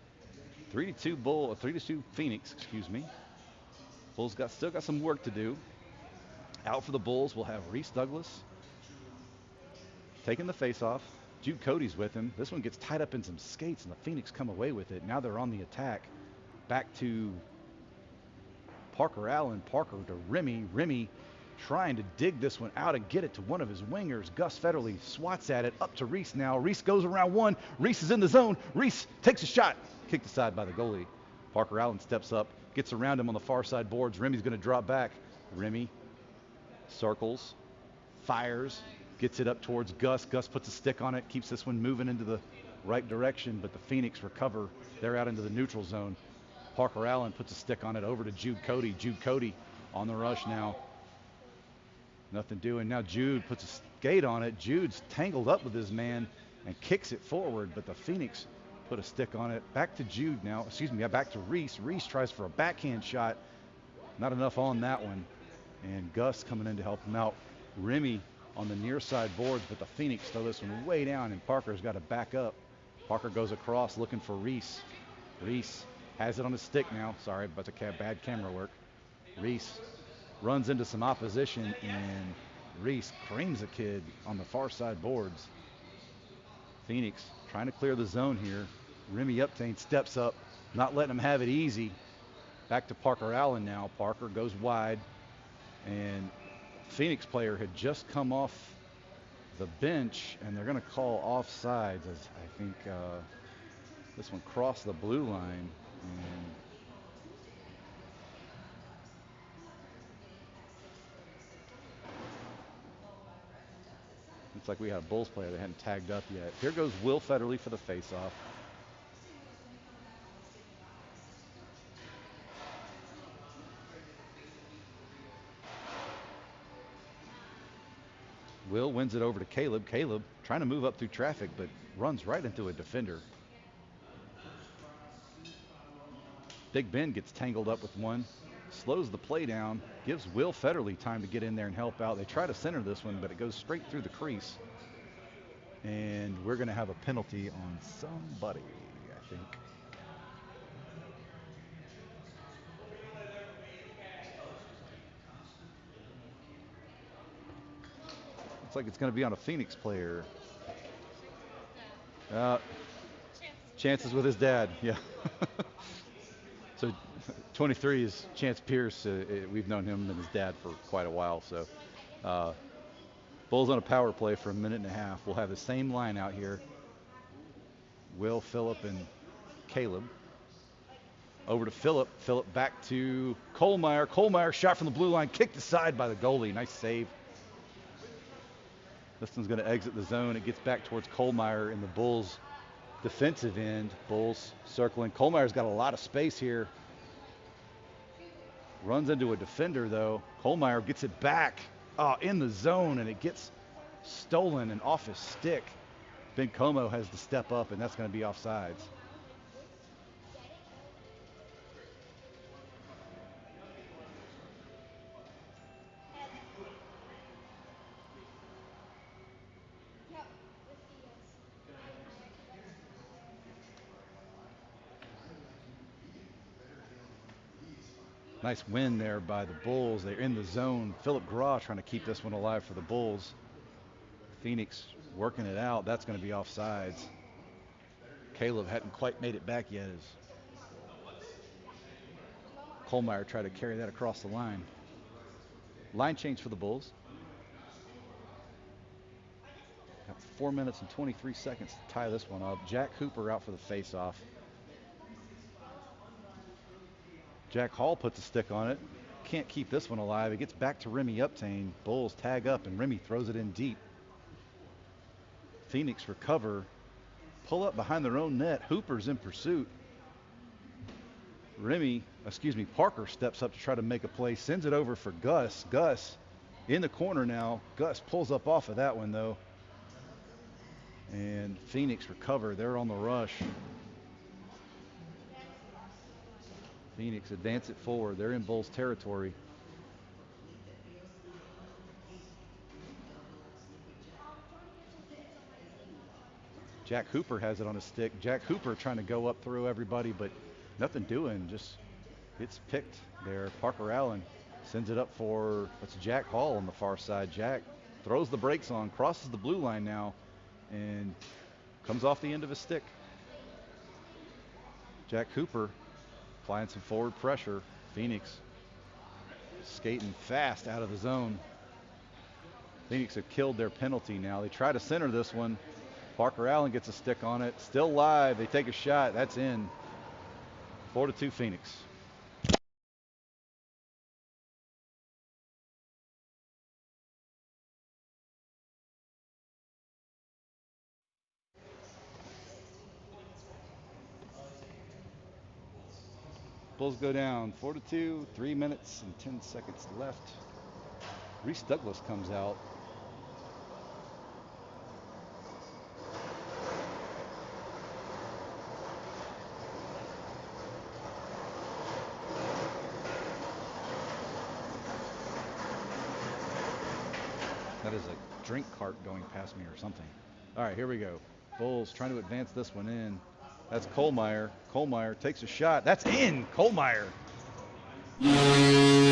Speaker 1: 3-2 Phoenix, excuse me. Bulls still got some work to do. Out for the Bulls, we'll have Reese Douglas, taking the face off. Jude Cody's with him. This one gets tied up in some skates, and the Phoenix come away with it. Now they're on the attack. Back to Parker Allen. Parker to Remy. Remy trying to dig this one out and get it to one of his wingers. Gus Federley swats at it. Up to Reese now. Reese goes around one. Reese is in the zone. Reese takes a shot. Kicked aside by the goalie. Parker Allen steps up, gets around him on the far side boards. Remy's going to drop back. Remy circles, fires, gets it up towards Gus. Gus puts a stick on it, keeps this one moving into the right direction, but the Phoenix recover. They're out into the neutral zone. Parker Allen puts a stick on it over to Jude Cody. Jude Cody on the rush now. Nothing doing. Now Jude puts a skate on it. Jude's tangled up with his man and kicks it forward, but the Phoenix put a stick on it. Back to Jude now. Back to Reese. Reese tries for a backhand shot. Not enough on that one. And Gus coming in to help him out. Remy on the near side boards, but the Phoenix throw this one way down, and Parker's got to back up. Parker goes across looking for Reese. Reese has it on his stick now. Sorry, but it's a bad camera work. Reese runs into some opposition, and Reese creams a kid on the far side boards. Phoenix trying to clear the zone here. Remy Uptain steps up, not letting him have it easy. Back to Parker Allen now. Parker goes wide, and Phoenix player had just come off the bench, and they're going to call offsides as I think this one crossed the blue line. And looks like we had a Bulls player that hadn't tagged up yet. Here goes Will Federley for the faceoff. Will wins it over to Caleb. Caleb trying to move up through traffic, but runs right into a defender. Big Ben gets tangled up with one, slows the play down, gives Will Federley time to get in there and help out. They try to center this one, but it goes straight through the crease. And we're going to have a penalty on somebody, I think. Looks like it's going to be on a Phoenix player. Chances with his dad, yeah. So 23 is Chance Pierce. We've known him and his dad for quite a while. So Bulls on a power play for a minute and a half. We'll have the same line out here. Will, Phillip, and Caleb. Over to Phillip. Phillip back to Kohlmeyer. Kohlmeyer shot from the blue line, kicked aside by the goalie. Nice save. This one's going to exit the zone. It gets back towards Kohlmeyer in the Bulls' defensive end. Bulls circling. Kohlmeyer's got a lot of space here. Runs into a defender, though. Kohlmeyer gets it back in the zone, and it gets stolen and off his stick. Ben Como has to step up, and that's going to be offsides. Nice win there by the Bulls. They're in the zone. Philip Graw trying to keep this one alive for the Bulls. Phoenix working it out. That's going to be offsides. Caleb hadn't quite made it back yet as Kohlmeyer tried to carry that across the line. Line change for the Bulls. Got 4 minutes and 23 seconds to tie this one up. Jack Hooper out for the faceoff. Jack Hall puts a stick on it. Can't keep this one alive. It gets back to Remy Uptain. Bulls tag up, and Remy throws it in deep. Phoenix recover. Pull up behind their own net. Hooper's in pursuit. Parker steps up to try to make a play. Sends it over for Gus. Gus in the corner now. Gus pulls up off of that one, though. And Phoenix recover. They're on the rush. Phoenix advance it forward. They're in Bulls territory. Jack Hooper has it on his stick. Jack Hooper trying to go up through everybody, but nothing doing. Just gets picked there. Parker Allen sends it up for, that's Jack Hall on the far side. Jack throws the brakes on, crosses the blue line now, and comes off the end of his stick. Jack Cooper applying some forward pressure. Phoenix skating fast out of the zone. Phoenix have killed their penalty now. They try to center this one. Parker Allen gets a stick on it. Still live. They take a shot. That's in. 4-2 Phoenix. Bulls go down 4-2, 3 minutes and 10 seconds left. Reese Douglas comes out. That is a drink cart going past me or something. All right, here we go. Bulls trying to advance this one in. That's Kohlmeyer. Kohlmeyer takes a shot. That's in. Kohlmeyer. Kohlmeyer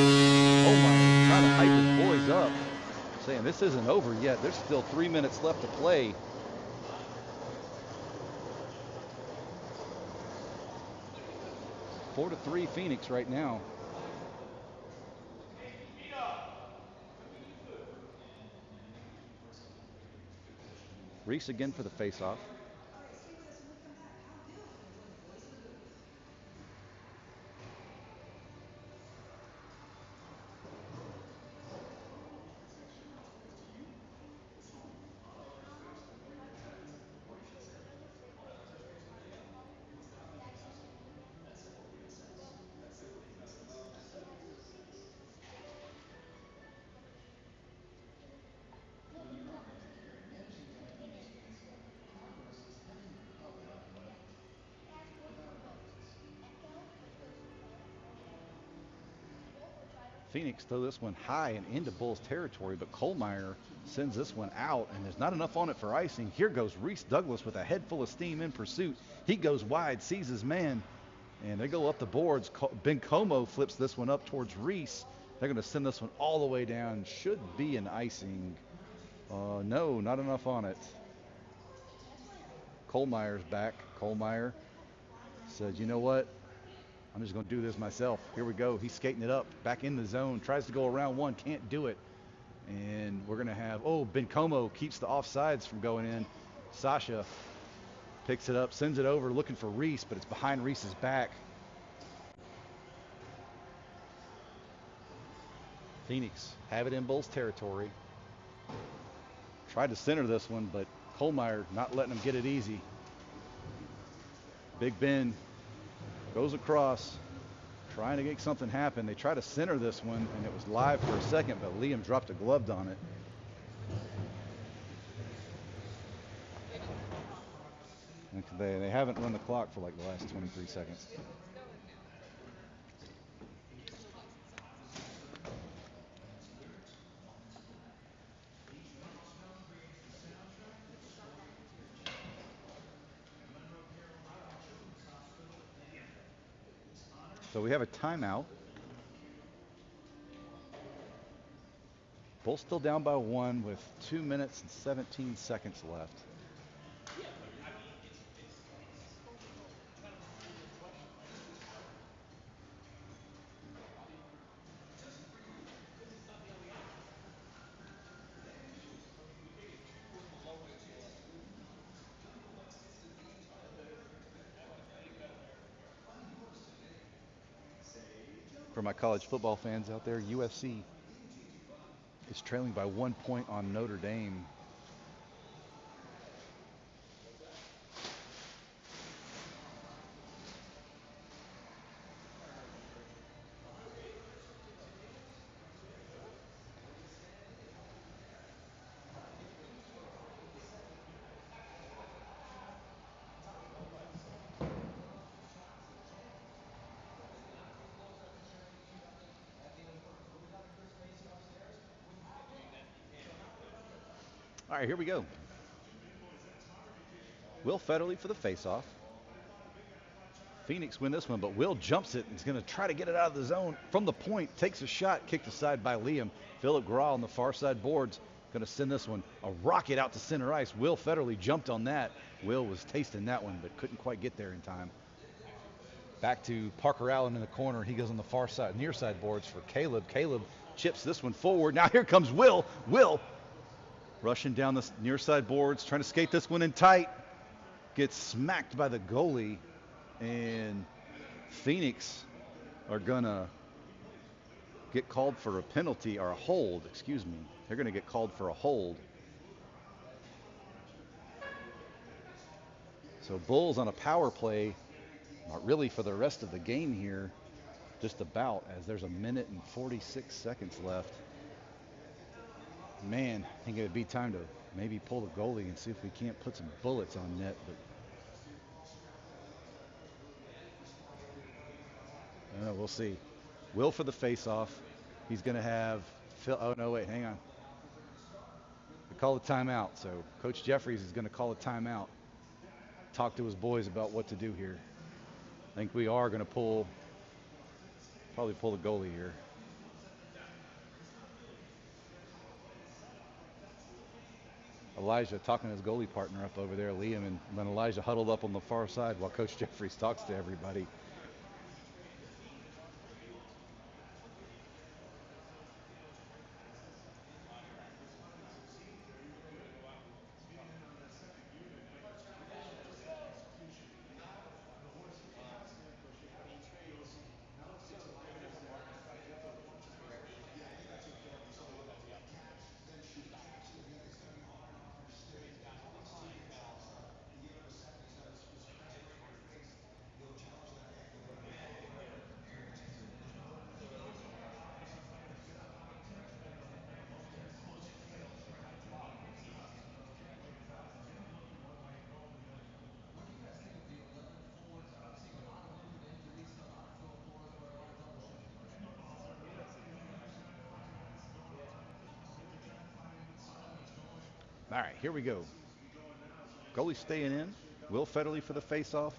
Speaker 1: trying to hype his boys up, saying this isn't over yet. There's still 3 minutes left to play. Four to 3 Phoenix right now. Reese again for the faceoff. Phoenix throw this one high and into Bulls territory, but Kohlmeyer sends this one out, and there's not enough on it for icing. Here goes Reese Douglas with a head full of steam in pursuit. He goes wide, sees his man, and they go up the boards. Ben Como flips this one up towards Reese. They're going to send this one all the way down. Should be an icing. No, not enough on it. Kohlmeyer's back. Kohlmeyer says, you know what? I'm just going to do this myself. Here we go. He's skating it up, back in the zone, tries to go around one, can't do it. And we're going to have, Ben Como keeps the offsides from going in. Sasha picks it up, sends it over, looking for Reese, but it's behind Reese's back. Phoenix have it in Bulls territory. Tried to center this one, but Kohlmeyer not letting them get it easy. Big Ben goes across, trying to make something happen. They try to center this one, and it was live for a second, but Liam dropped a glove on it. And they haven't run the clock for like the last 23 seconds. So we have a timeout. Bulls still down by 1 with 2 minutes and 17 seconds left. For my college football fans out there, USC is trailing by 1 point on Notre Dame. All right, here we go. Will Federley for the faceoff. Phoenix win this one, but Will jumps it and is going to try to get it out of the zone from the point. Takes a shot, kicked aside by Liam. Philip Graw on the far side boards. Going to send this one a rocket out to center ice. Will Federley jumped on that. Will was tasting that one, but couldn't quite get there in time. Back to Parker Allen in the corner. He goes on the far side, near side boards for Caleb. Caleb chips this one forward. Now here comes Will. Will rushing down the near side boards, trying to skate this one in tight. Gets smacked by the goalie, and Phoenix are gonna get called for a penalty, or a hold, excuse me. They're gonna get called for a hold. So Bulls on a power play, not really for the rest of the game here, just about, as there's 1 minute and 46 seconds left. Man, I think it would be time to maybe pull the goalie and see if we can't put some bullets on net. But we'll see. Will for the face-off. He's going to have Phil. Oh, no, wait, hang on. We call a timeout. So Coach Jeffries is going to call a timeout. Talk to his boys about what to do here. I think we are going to probably pull the goalie here. Elijah talking to his goalie partner up over there, Liam, and then Elijah huddled up on the far side while Coach Jeffries talks to everybody. All right, here we go. Goalie staying in. Will Federley for the face-off.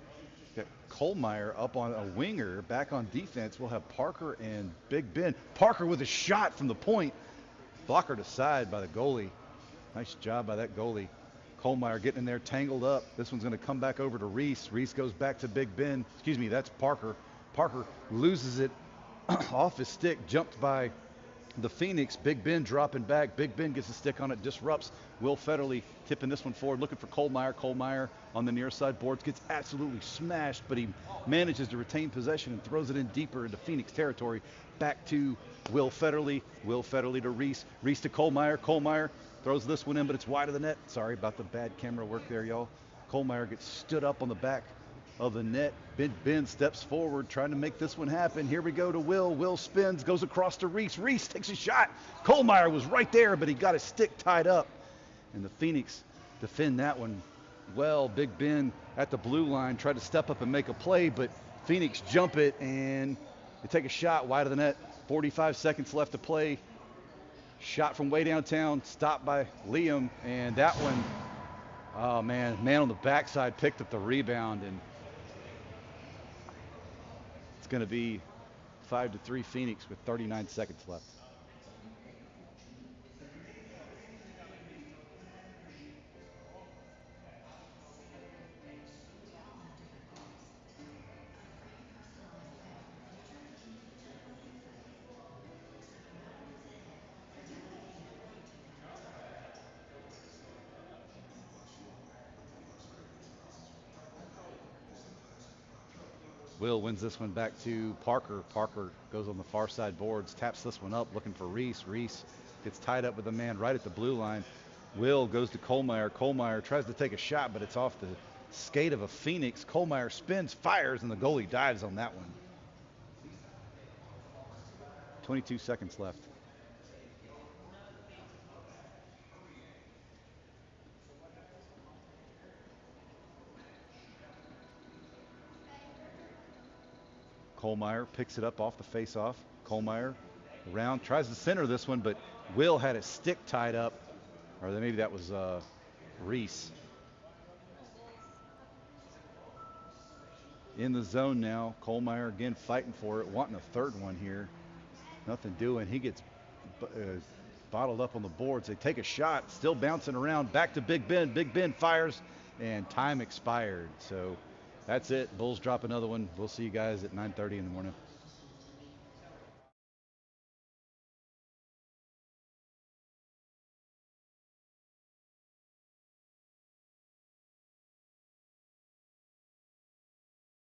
Speaker 1: Got Kohlmeyer up on a winger, back on defense. We'll have Parker and Big Ben. Parker with a shot from the point. Blockered aside by the goalie. Nice job by that goalie. Kohlmeyer getting in there, tangled up. This one's going to come back over to Reese. Reese goes back to Big Ben. Excuse me, that's Parker. Parker loses it off his stick, jumped by the Phoenix. Big Ben dropping back. Big Ben gets a stick on it, disrupts. Will Federley tipping this one forward, looking for Kohlmeyer. Kohlmeyer on the near side boards gets absolutely smashed, but he manages to retain possession and throws it in deeper into Phoenix territory. Back to Will Federley. Will Federley to Reese. Reese to Kohlmeyer. Kohlmeyer throws this one in, but it's wide of the net. Sorry about the bad camera work there, y'all. Kohlmeyer gets stood up on the back of the net. Big Ben steps forward, trying to make this one happen. Here we go to Will. Will spins, goes across to Reese. Reese takes a shot. Kohlmeyer was right there, but he got his stick tied up. And the Phoenix defend that one well. Big Ben at the blue line tried to step up and make a play, but Phoenix jump it, and they take a shot wide of the net. 45 seconds left to play. Shot from way downtown, stopped by Liam, and that one, oh man on the backside picked up the rebound, and it's going to be 5-3 Phoenix with 39 seconds left. Will wins this one back to Parker. Parker goes on the far side boards, taps this one up, looking for Reese. Reese gets tied up with a man right at the blue line. Will goes to Kohlmeyer. Kohlmeyer tries to take a shot, but it's off the skate of a Phoenix. Kohlmeyer spins, fires, and the goalie dives on that one. 22 seconds left. Kohlmeyer picks it up off the face-off. Kohlmeyer around, tries to center this one, but Will had his stick tied up. Or maybe that was Reese. In the zone now. Kohlmeyer again fighting for it, wanting a third one here. Nothing doing. He gets bottled up on the boards. They take a shot, still bouncing around, back to Big Ben. Big Ben fires, and time expired. So that's it. Bulls drop another one. We'll see you guys at 9:30 in the morning.